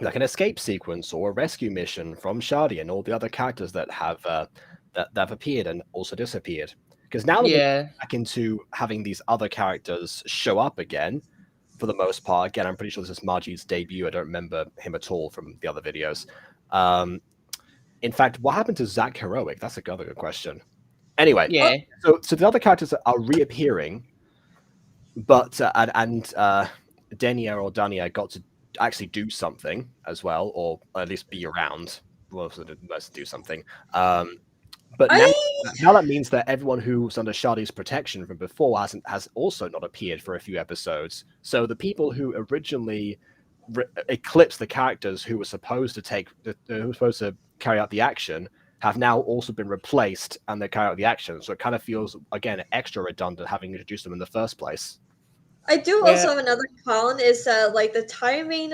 escape sequence or a rescue mission from Shardy and all the other characters that have appeared and also disappeared. Because now that we're yeah, back into having these other characters show up again, for the most part, again, I'm pretty sure this is Margie's debut. I don't remember him at all from the other videos. In fact, what happened to Zach Heroic? That's another good question. Anyway, yeah, so the other characters are reappearing, but Denia or Dania got to actually do something as well, or at least be around. Well, let's do something. But now, I now that means that everyone who was under Shardy's protection from before has also not appeared for a few episodes. So the people who originally eclipsed the characters who were supposed to carry out the action have now also been replaced and they carry out the action. So it kind of feels again extra redundant having introduced them in the first place. I do yeah. also have another con is like the timing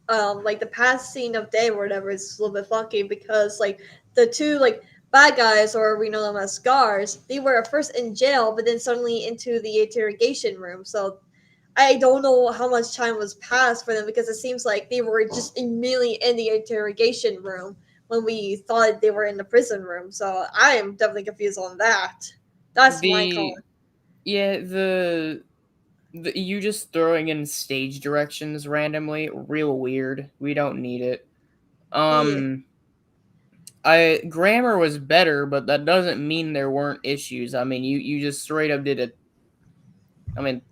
like the past scene of day or whatever is a little bit funky because like the two like bad guys, or we know them as scars, they were at first in jail but then suddenly into the interrogation room. So I don't know how much time was passed for them because it seems like they were just immediately in the interrogation room when we thought they were in the prison room. So I am definitely confused on that. That's my call. The yeah, the you just throwing in stage directions randomly, real weird. We don't need it. Yeah. I grammar was better, but that doesn't mean there weren't issues. I mean, you just straight up did it. I mean,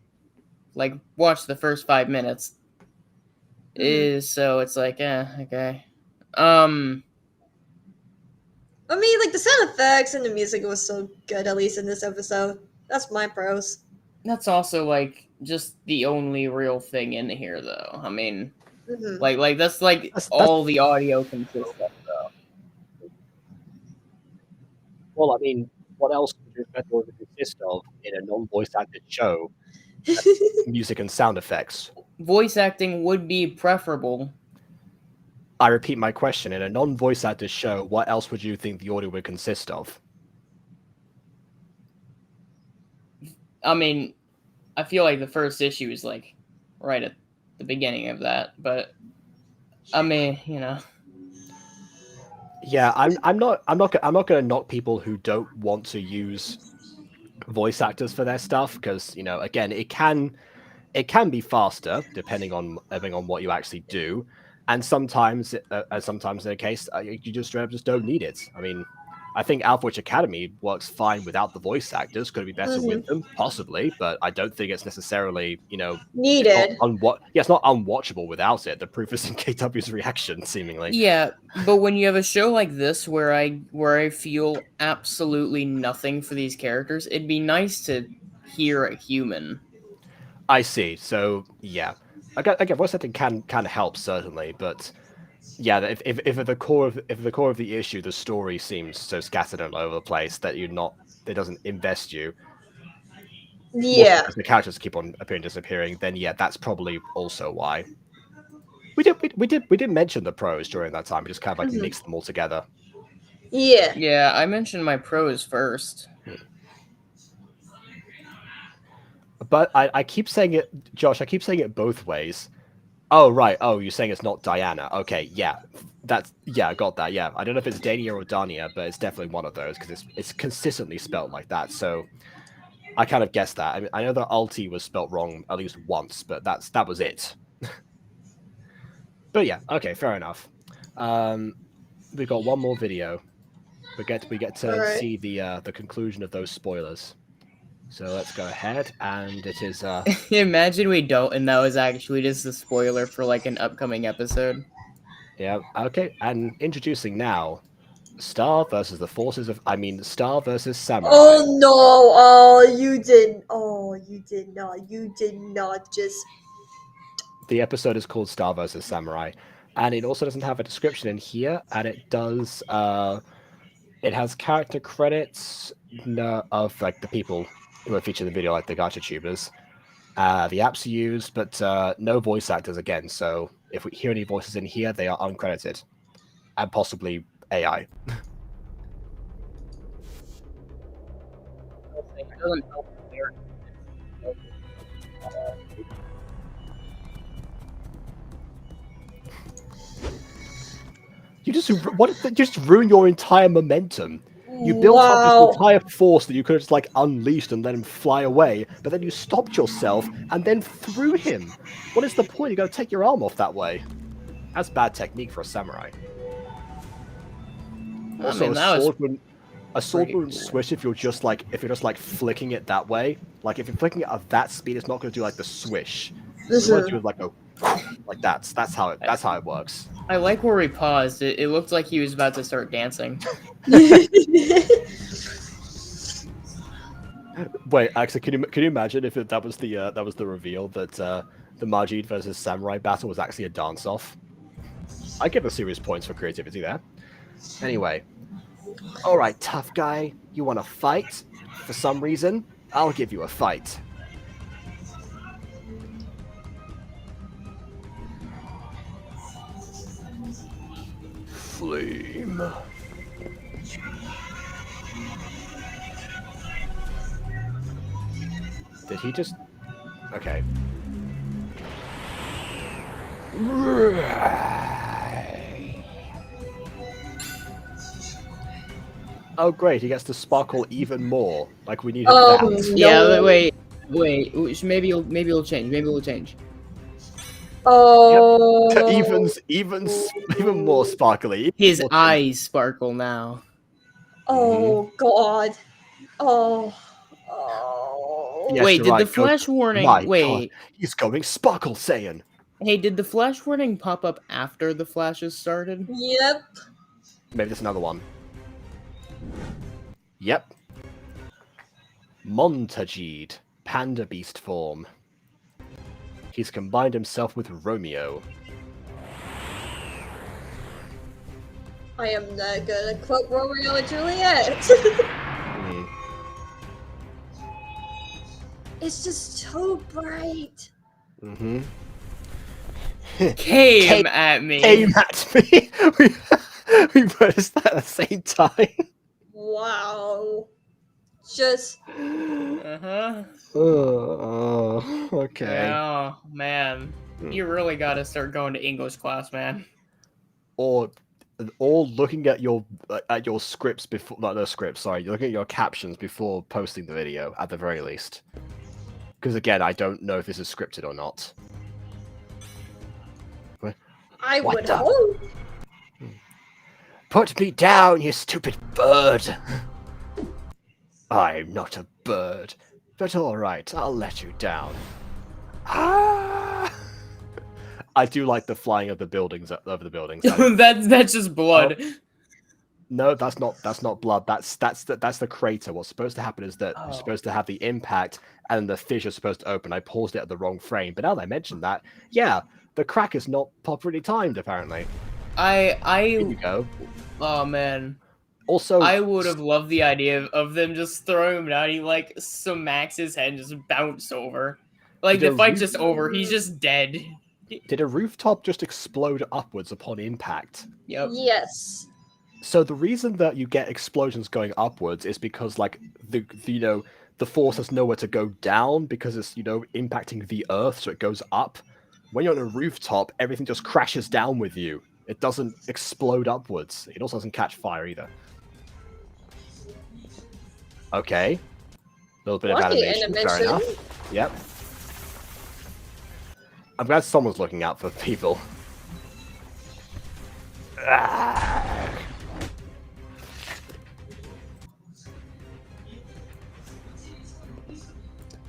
like watch the first 5 minutes. Is so it's like, okay. I mean, like the sound effects and the music was so good, at least in this episode. That's my pros. That's also like just the only real thing in here, though. I mean, Hmm like that's like That's all the audio consists of. well, I mean, what else would your metal consist of in a non-voice acted show? Music and sound effects. Voice acting would be preferable. I repeat my question: in a non-voice acted show, what else would you think the audio would consist of? I mean, I feel like the first issue is like right at the beginning of that, but I mean, Yeah, I'm not going to knock people who don't want to use voice actors for their stuff because again it can be faster depending on what you actually do, and sometimes sometimes in a case you just straight up just don't need it. I mean, I think Alpha Witch Academy works fine without the voice actors. Could it be better hmm with them? Possibly, but I don't think it's necessarily it's not Needed. yeah, it's not unwatchable without it. The proof is in KW's reaction, seemingly. yeah. But when you have a show like this where I feel absolutely nothing for these characters, it'd be nice to hear a human. I see. So yeah, again, voice acting can help certainly, but yeah, if at the core of the issue, the story seems so scattered all over the place that it doesn't invest you. More so Yeah. because the characters keep on appearing, disappearing. Then yeah, that's probably also why we did mention the pros during that time. We just kind of like hmm mixed them all together. Yeah. Yeah, I mentioned my pros first. But I keep saying it, Josh. I keep saying it both ways. Oh right. Oh, you're saying it's not Diana. Okay, yeah. I got that. Yeah, I don't know if it's Dania or Dania, but it's definitely one of those because it's consistently spelled like that. So I kind of guessed that. I mean, I know that Alti was spelt wrong at least once, but that was it. But yeah, okay, fair enough. We've got one more video. We get All to right. see the conclusion of those spoilers. So let's go ahead, and it is Imagine we don't, and that was actually just a spoiler for like an upcoming episode. yeah, okay, and introducing now Star versus the forces of Star versus Samurai. Oh no! Oh, you didn't. Oh, you did not. You did not just. The episode is called Star versus Samurai, and it also doesn't have a description in here, and it does it has character credits of like the people who are featured in the video, like the Gacha tubers. The apps are used, but no voice actors again. So if we hear any voices in here, they are uncredited and possibly AI. It doesn't help there. You just ruin your entire momentum. You built up this Wow. entire force that you could have just like unleashed and let him fly away, but then you stopped yourself and then threw him. What is the point? You gotta take your arm off that way. That's bad technique for a samurai. Also, mean, that was a sword pretty wouldn't cool. switch if you're just like flicking it that way. Like if you're flicking it at that speed, it's not gonna do like the swish. It's gonna do like a like that's how it works. I like where we paused. It looked like he was about to start dancing. Wait, actually, can you imagine if that was the reveal that the Majid versus Samurai battle was actually a dance off? I give a serious points for creativity there. Anyway, all right, tough guy, you want to fight? For some reason, I'll give you a fight. flame. Did he just... Okay. Oh great, he gets to sparkle even more. Like we needed Oh, that. Yeah, no. wait. Maybe it'll change. Oh. Even more sparkly. His More eyes sparkle now. Oh, God. Oh. Oh. Yes, Wait, you're did right, the Goku. flash warning? My God, Wait, he's going Sparkle Saiyan. hey, did the flash warning pop up after the flashes started? Yep. Maybe there's another one. Yep. Montajid, Panda Beast form. He's combined himself with Romeo. I am not gonna quote Romeo and Juliet. Hmm. It's just so bright. Mm-hmm. Came at me. Came at me. we pressed that at the same time. Wow. Just Uh-huh. Okay. Yeah, man. You really gotta start going to English class, man. Or looking at your scripts before, not the scripts. Sorry, you're looking at your captions before posting the video at the very least. Because again, I don't know if this is scripted or not. I What would the- hope. Put me down, you stupid bird! I'm not a bird, but alright, I'll let you down. Ah! I do like the flying of the buildings over the buildings. that's just blood. No, that's not blood. That's the crater. What's supposed to happen is that you're supposed to have the impact and the fissure supposed to open. I paused it at the wrong frame, but now that I mentioned that, yeah, the crack is not properly timed apparently. Here you I go. oh man. Also, I would have loved the idea of them just throwing him down. He like smacks his head and just bounce over. Like Did the a fight's roof- just over. He's just dead. Did a rooftop just explode upwards upon impact? Yep. Yes. So the reason that you get explosions going upwards is because like the the force has nowhere to go down because it's impacting the earth, so it goes up. When you're on a rooftop, everything just crashes down with you. It doesn't explode upwards. It also doesn't catch fire either. Okay. A little bit of Lucky animation, fair animation. enough. Yep. I'm glad someone's looking out for people. Ah.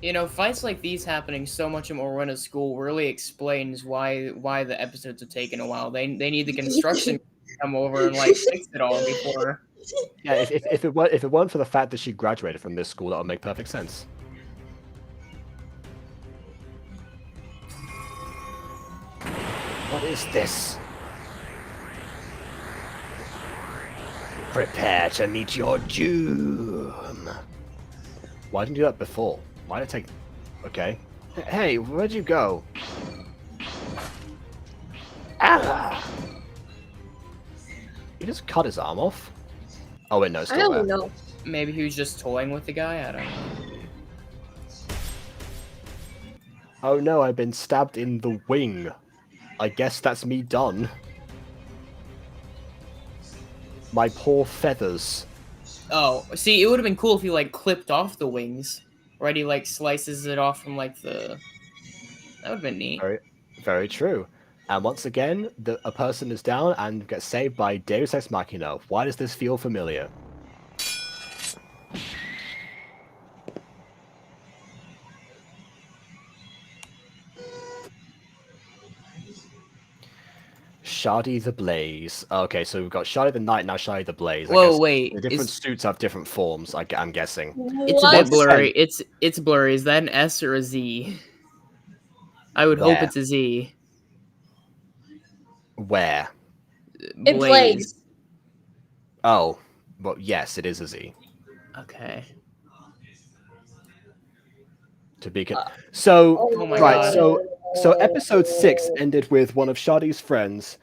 You know, fights like these happening so much more when at school really explains why the episodes have taken a while. They need the construction to come over and like fix it all before. Yeah, if it weren't for the fact that she graduated from this school, that would make perfect sense. What is this? Prepare to meet your doom. Why didn't you do that before? Why did it take... Okay. Hey, where'd you go? Ah! He just cut his arm off? Oh wait, no, it's I still there. don't know. Maybe he was just toying with the guy. I don't know. Oh no, I've been stabbed in the wing. I guess that's me done. My poor feathers. Oh, see, it would have been cool if he like clipped off the wings, right? He like slices it off from like the. That would have been neat. Very, very true. And once again, a person is down and gets saved by Deus Ex Machina. Why does this feel familiar? Sadi the Blaze. Okay, so we've got Sadi the Knight, now Sadi the Blaze. I Whoa, guess wait, the different is- suits have different forms, I'm guessing. It's a What? bit blurry. It's blurry. Is that an S or a Z? I would hope Where? it's a Z. Where? It blazed. Oh, well, yes, it is a Z. Okay. To be so Oh my right, God. so episode 6 ended with one of Shadi's friends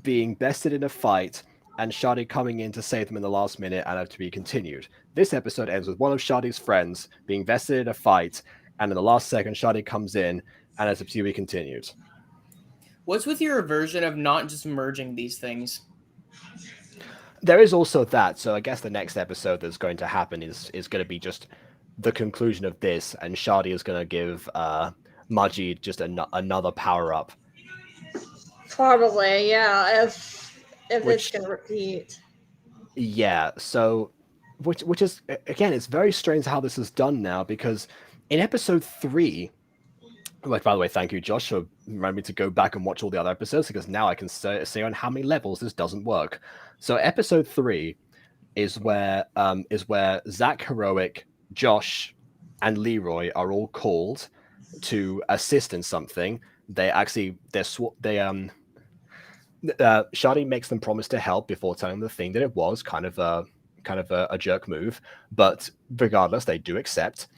being bested in a fight and Shadi coming in to save them in the last minute and have to be continued. This episode ends with one of Shadi's friends being vested in a fight, and in the last second, Shadi comes in and has to be continued. What's with your aversion of not just merging these things? There is also that, so I guess the next episode that's going to happen is going to be just the conclusion of this, and Shadi is going to give Majid just another power up. Probably, yeah. If it's Which- gonna repeat. Yeah, so which is, again, it's very strange how this is done now, because in episode 3, which, by the way, thank you, Josh, for reminding me to go back and watch all the other episodes, because now I can say on how many levels this doesn't work. So episode 3 is where Zach Heroic, Josh, and Leroy are all called to assist in something. Shadi makes them promise to help before telling them the thing that it was, kind of a jerk move, but regardless, they do accept.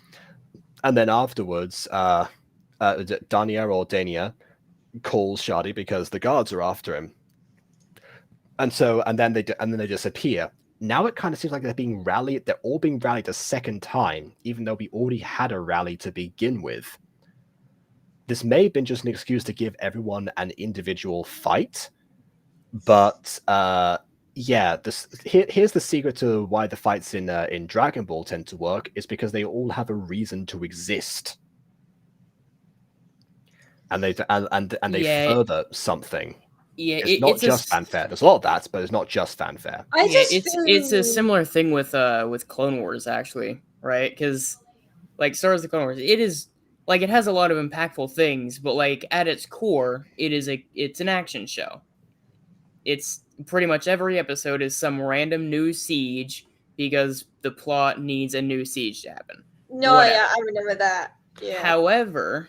And then afterwards, Dania or Dania calls Shadi because the guards are after him, and then they disappear. Now it kind of seems like they're being rallied. They're all being rallied a second time, even though we already had a rally to begin with. This may have been just an excuse to give everyone an individual fight, but yeah, here's the secret to why the fights in Dragon Ball tend to work, is because they all have a reason to exist, and they further something. Yeah, It's not just fanfare. There's a lot of that, but it's not just fanfare. It's a similar thing with Clone Wars, actually, right? Because like Star Wars: The Clone Wars, it is like it has a lot of impactful things, but like at its core, it's an action show. It's pretty much every episode is some random new siege because the plot needs a new siege to happen. No, whatever. Yeah, I remember that. Yeah. However,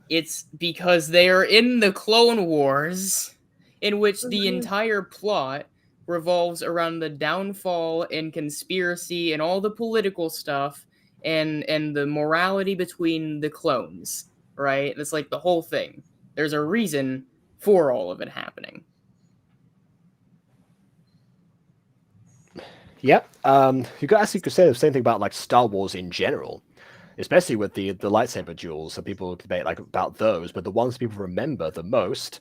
it's because they are in the Clone Wars, in which the entire plot revolves around the downfall and conspiracy and all the political stuff and the morality between the clones, right? It's like the whole thing. There's a reason for all of it happening. Yep. You could say the same thing about like Star Wars in general, especially with the lightsaber duels. So people debate like about those, but the ones people remember the most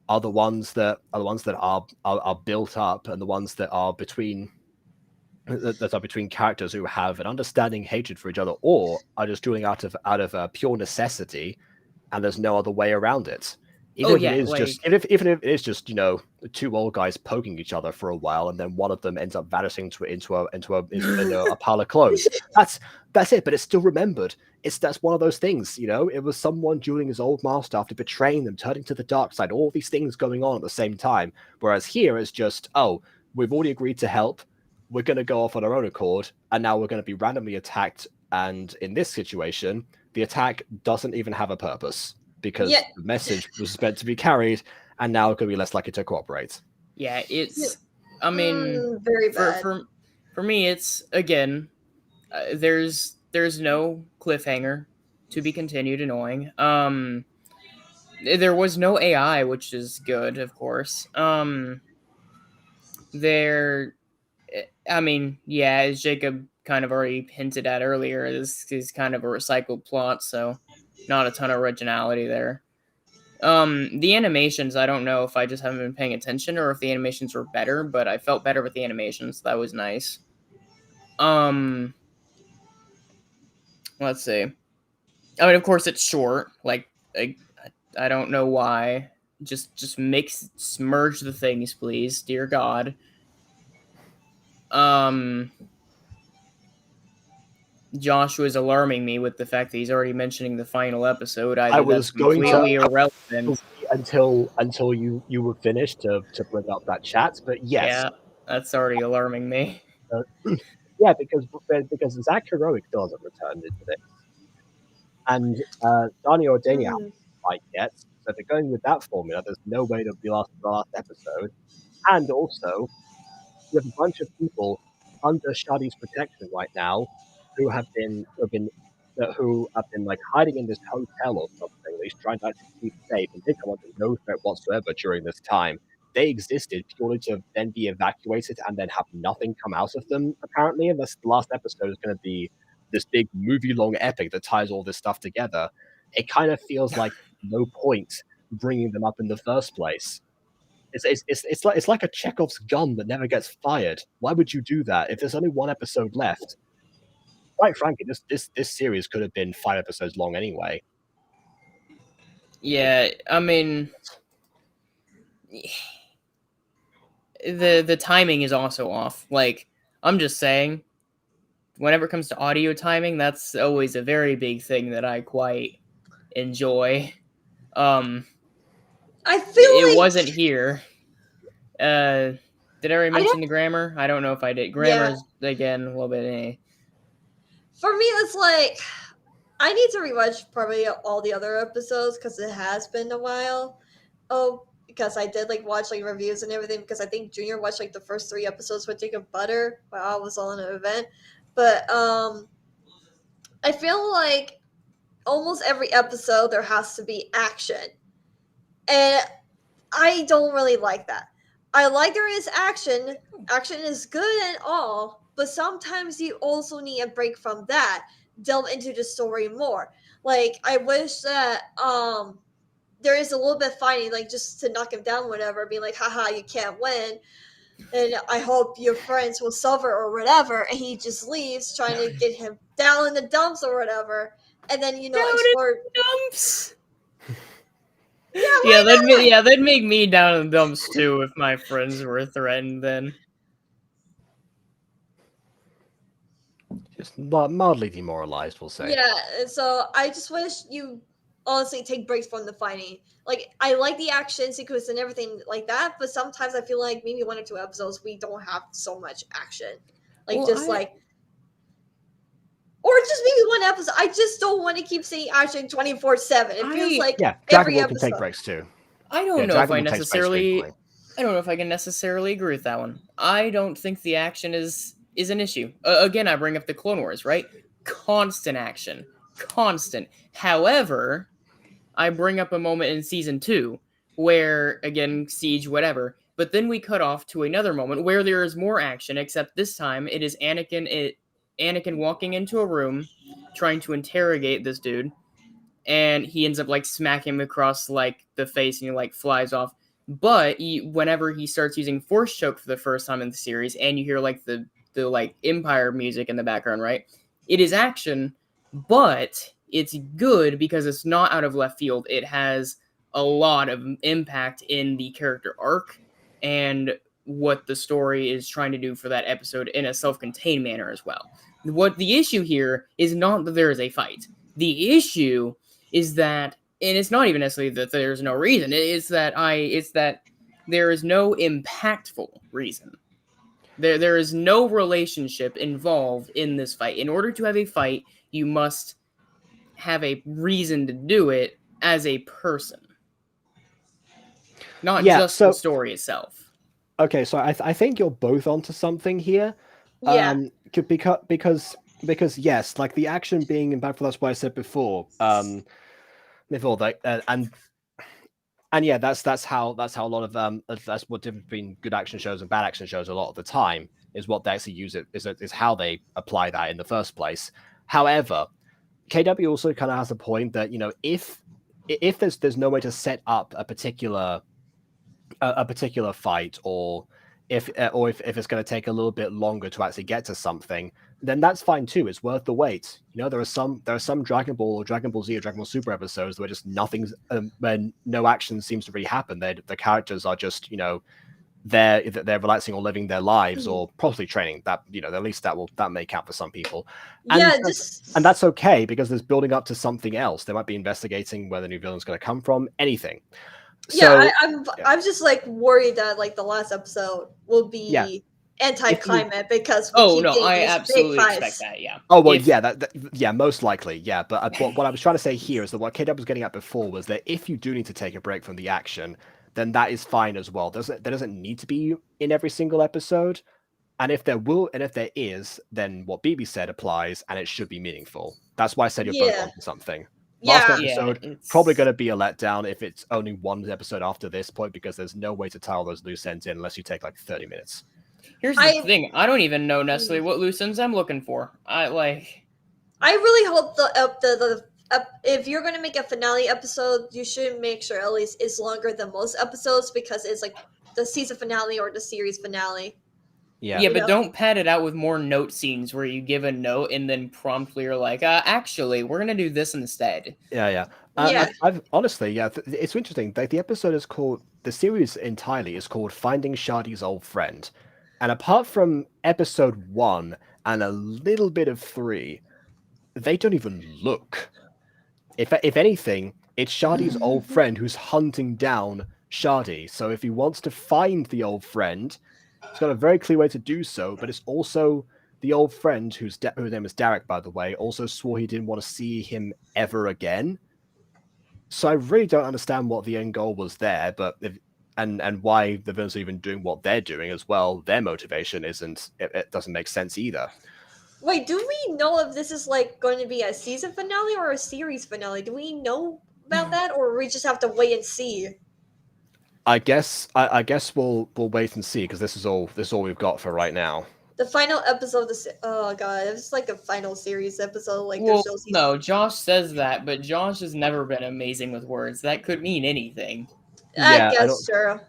are the ones that are built up, and the ones that are between characters who have an understanding hatred for each other, or are just dueling out of pure necessity, and there's no other way around it. Even if it is just two old guys poking each other for a while, and then one of them ends up vanishing into a pile of clothes. That's it. But it's still remembered. That's one of those things. It was someone dueling his old master after betraying them, turning to the dark side. All these things going on at the same time. Whereas here it's just, we've already agreed to help. We're going to go off on our own accord, and now we're going to be randomly attacked. And in this situation, the attack doesn't even have a purpose, because the message was meant to be carried, and now it could be less likely to cooperate. Yeah, it's. I mean, very bad. For me, it's again. There's no cliffhanger, to be continued. Annoying. There was no AI, which is good, of course. I mean, yeah, as Jacob kind of already hinted at earlier, this is kind of a recycled plot, so not a ton of originality there. The animations, I don't know if I just haven't been paying attention or if the animations were better, but I felt better with the animations. That was nice. Let's see. I mean, of course, it's short. Like, I don't know why. Just merge the things, please, dear God. Josh was alarming me with the fact that he's already mentioning the final episode. I was going completely irrelevant until you were finished to bring up that chat. But yes, yeah, that's already alarming me. Yeah, because Zach Heroic still hasn't returned into this, and Dani or Dania haven't fight yet. So if they're going with that formula, there's no way to be last the last episode. And also, you have a bunch of people under Shadi's protection right now who have been like hiding in this hotel or something, at least trying to actually keep safe, and they come under no threat whatsoever during this time. they existed purely to then be evacuated and then have nothing come out of them, apparently. And this last episode is going to be this big movie-long epic that ties all this stuff together. It kind of feels like no point bringing them up in the first place. It's like a Chekhov's gun that never gets fired. Why would you do that if there's only one episode left? Quite frankly, this series could have been 5 episodes long anyway. Yeah, I mean, the timing is also off. Like, I'm just saying, whenever it comes to audio timing, that's always a very big thing that I quite enjoy. I feel It like wasn't here. Did I already mention the grammar? I don't know if I did. Grammar's again a little bit. For me, it's like I need to rewatch probably all the other episodes because it has been a while. Oh, because I did like watch like reviews and everything because I think Junior watched like the first 3 episodes with Jacob Butter while I was on an event. But I feel like almost every episode there has to be action. And I don't really like that. I like there is action. Action is good and all, but sometimes you also need a break from that. Delve into the story more. Like I wish that there is a little bit of fighting, like just to knock him down, whatever, being like, haha, you can't win. And I hope your friends will suffer or whatever. And he just leaves trying to get him down in the dumps or whatever. And then, you know, Down explore in the dumps. Yeah, That'd make me down in the dumps too if my friends were threatened then. Just mildly demoralized, we'll say. Yeah, and so I just wish you honestly take breaks from the fighting. Like I like the action sequence and everything like that, but sometimes I feel like maybe 1 or 2 episodes we don't have so much action. Like or just maybe 1 episode. I just don't want to keep seeing action 24/7. It feels like Dragon every Ball episode can take breaks too. I don't know if I can necessarily agree with that one. I don't think the action is an issue. Again, I bring up the Clone Wars, right? Constant action. Constant. However, I bring up a moment in season 2 where, again, siege, whatever, but then we cut off to another moment where there is more action, except this time it is Anakin walking into a room trying to interrogate this dude, and he ends up like smacking him across like the face and he like flies off. But whenever he starts using force choke for the first time in the series and you hear like the like Empire music in the background, right? It is action, but it's good because it's not out of left field. It has a lot of impact in the character arc and what the story is trying to do for that episode in a self-contained manner as well. What the issue here is not that there is a fight. The issue is that, and it's not even necessarily that there's no reason, it's that there is no impactful reason. There is no relationship involved in this fight. In order to have a fight, you must have a reason to do it as a person. Not just the story itself. Okay, so I think you're both onto something here. Yeah. Because yes, like the action being impactful, that's what I said before. Before that, and yeah, that's how a lot of that's what difference between good action shows and bad action shows a lot of the time is what they actually use it is how they apply that in the first place. However, KW also kind of has a point that, you know, if there's no way to set up a particular fight, or if it's going to take a little bit longer to actually get to something, then that's fine too. It's worth the wait. You know, there are some Dragon Ball or Dragon Ball Z or Dragon Ball Super episodes where just nothing's when no action seems to really happen. The characters are just, you know, they're relaxing or living their lives or possibly training. That, you know, at least that may count for some people. And and that's okay because there's building up to something else. They might be investigating where the new villain's going to come from. Anything. So, I'm just like worried that like the last episode will be anti-climate because I absolutely expect that. Yeah. Oh well, yeah, most likely, yeah. But what I was trying to say here is that what KW was getting at before was that if you do need to take a break from the action, then that is fine as well. There doesn't need to be in every single episode, and if there is, then what BB said applies, and it should be meaningful. That's why I said you're both onto something. Last Yeah, episode probably going to be a letdown if it's only one episode after this point, because there's no way to tie all those loose ends in unless you take like 30 minutes. Here's the I thing. I don't even know necessarily what loose ends I'm looking for. I really hope if you're gonna make a finale episode, you should make sure at least it's longer than most episodes because it's like the season finale or the series finale. Yeah. Yeah, You but know? don't pad it out with more note scenes where you give a note and then promptly are like, actually, we're gonna do this instead. Yeah. Yeah. I've honestly, yeah, it's interesting. Like the episode is called, the series entirely is called "Finding Shadi's Old Friend," and apart from episode 1 and a little bit of 3, they don't even look. If anything, it's Shadi's old friend who's hunting down Shadi. So if he wants to find the old friend, he's got a very clear way to do so. But it's also the old friend whose name is Derek, by the way, also swore he didn't want to see him ever again. So I really don't understand what the end goal was there, but and why the villains are even doing what they're doing as well. Their motivation isn't. It doesn't make sense either. Wait, do we know if this is like going to be a season finale or a series finale? Do we know about that, or we just have to wait and see? I guess we'll wait and see, because this is all we've got for right now. The final episode. Oh god, it's like a final series episode. Like Well, there's no season. no, Josh says that, but Josh has never been amazing with words. That could mean anything. I Yeah, guess sure.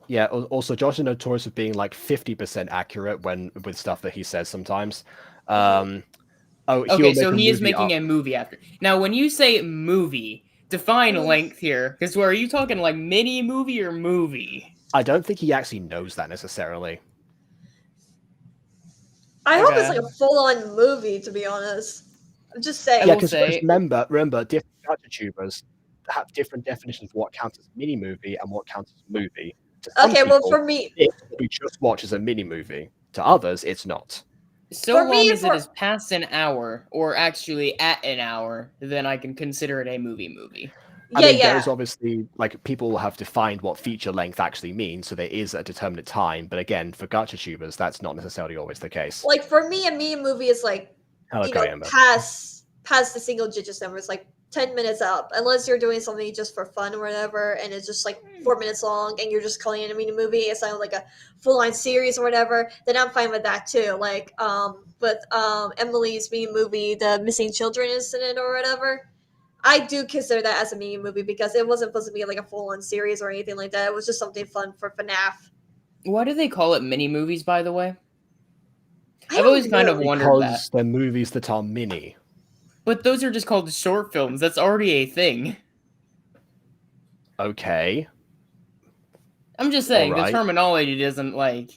Yeah. Also, Josh is notorious for being like 50% accurate with stuff that he says sometimes. Okay, so he is making a movie after. Now, when you say movie, define length here, because are you talking like mini movie or movie? I don't think he actually knows that necessarily. I hope it's like a full-on movie. To be honest, I'm just saying. Yeah, because remember, different Gacha tubers have different definitions of what counts as mini movie and what counts as movie. Okay, well, for me, we just watch as a mini movie. To others, it's not. So long as it is past an hour, or actually at an hour, then I can consider it a movie. I mean, there's obviously, like, people have defined what feature length actually means, so there is a determinate time. But again, for Gacha tubers, that's not necessarily always the case. Like, for me, a mini movie is like, past the single digits numbers, like 10 minutes up, unless you're doing something just for fun or whatever, and it's just like 4 minutes long, and you're just calling it a mini movie. It's not like a full-on series or whatever. Then I'm fine with that too. Like, with Emily's mini movie, the Missing Children incident or whatever. I do consider that as a mini movie because it wasn't supposed to be like a full-on series or anything like that. It was just something fun for FNAF. Why do they call it mini movies, by the way? I've always kind of wondered that. Because they're movies that are mini. But those are just called short films. That's already a thing. Okay. I'm just saying, the terminology doesn't, like...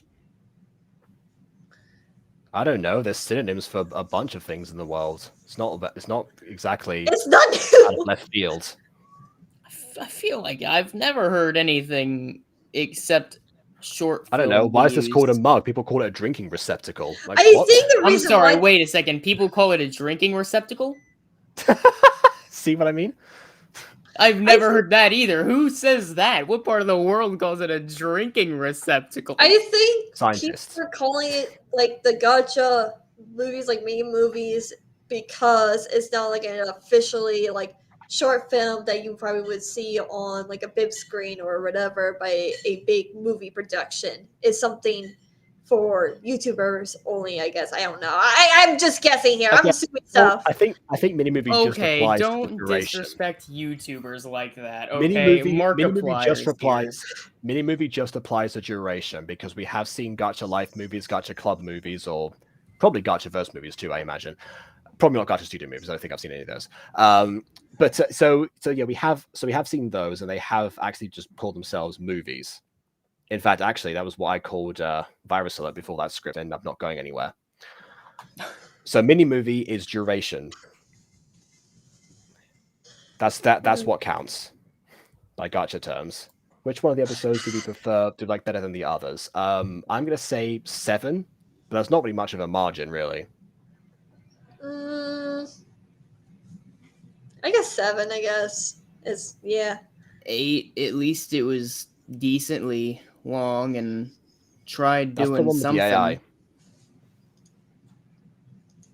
I don't know. There's synonyms for a bunch of things in the world. It's not exactly it's not out of left field. I feel like I've never heard anything except short film. I don't know. Why is this called a mug? People call it a drinking receptacle. Like, I what? think the reason I'm sorry, wait a second. People call it a drinking receptacle? See what I mean? I've never heard that either. Who says that? What part of the world calls it a drinking receptacle? I think scientists people are calling it like the Gacha movies, like mini movies, because it's not like an officially like short film that you probably would see on like a big screen or whatever by a big movie production. It's something for YouTubers only, I guess. I don't know. I'm just guessing here. I'm assuming stuff. I think mini movie just applies to the duration. Don't disrespect YouTubers like that. Okay, mini movie just applies to duration, because we have seen Gacha Life movies, Gacha Club movies, or probably Gachaverse movies too, I imagine. Probably not Gacha Studio movies. I don't think I've seen any of those. But so yeah, we have seen those, and they have actually just called themselves movies. In fact, actually, that was what I called Virus Alert before that script ended up not going anywhere. So mini movie is duration. That's what counts by Gacha terms. Which one of the episodes do we prefer? Do you like better than the others? I'm gonna say 7, but that's not really much of a margin, really. I guess 7. I guess is 8. At least it was decently long and tried doing something.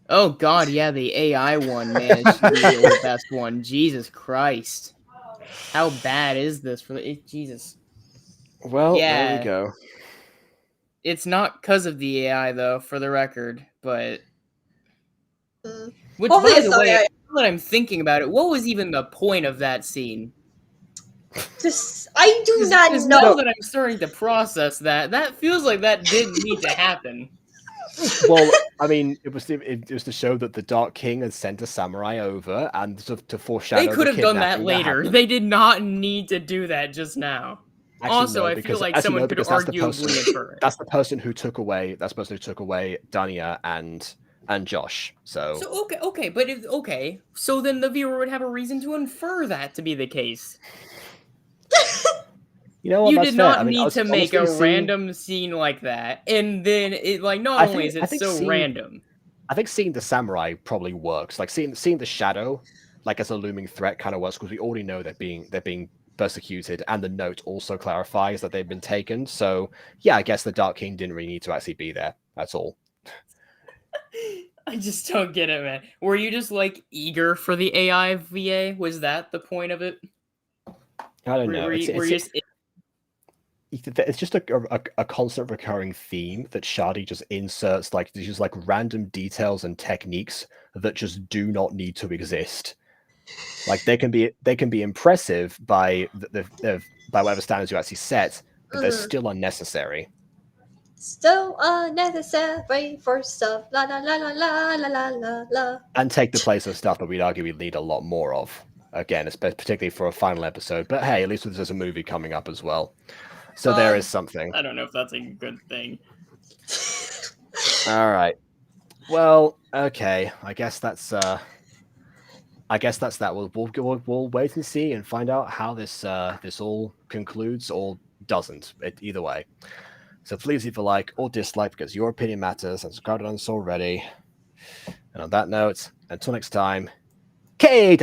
Oh God, yeah, the AI one, man, it should be the best one. Jesus Christ, how bad is this for the Jesus? Well, there we Yeah, go. it's not because of the AI though, for the record. But Mm. which, Hopefully, by it's the not way, AI. now that I'm thinking about it, what was even the point of that scene? Just I do not Because now know. that I'm starting to process that, that feels like that didn't need to happen. Well, I mean, it was to show that the Dark King had sent a samurai over, and to foreshadow They could the have done that kidnapping later. happened. They did not need to do that just now. Actually, Also, no, I because feel like someone could that's the person. arguably infer it. That's the person who took away. That's the person who took away Dania and Josh. So So okay, but okay, so then the viewer would have a reason to infer that to be the case. you know what? You That's did fair. not I mean, I need was to make honestly a seeing. random scene like that, and then it like not only is I it think so random. I think seeing the samurai probably works. Like seeing the shadow, like as a looming threat, kind of works because we already know they're being persecuted, and the note also clarifies that they've been taken. So yeah, I guess the Dark King didn't really need to actually be there. That's all. I just don't get it, man. Were you just like eager for the AI VA? Was that the point of it? I don't know. Were you just It's just a constant recurring theme that Shardy just inserts like these like random details and techniques that just do not need to exist. Like they can be impressive by by whatever standards you actually set, but they're Mhm. still unnecessary. Still unnecessary for stuff. La la la la la la la la la. And take the place of stuff that we'd argue we need a lot more of. Again, particularly for a final episode. But hey, at least there's a movie coming up as well. So there is something. I don't know if that's a good thing. All right. Well, okay. I guess that's that. We'll wait and see and find out how this all concludes or doesn't. Either way. So please leave a like or dislike because your opinion matters and subscribe to us already. And on that note, until next time, K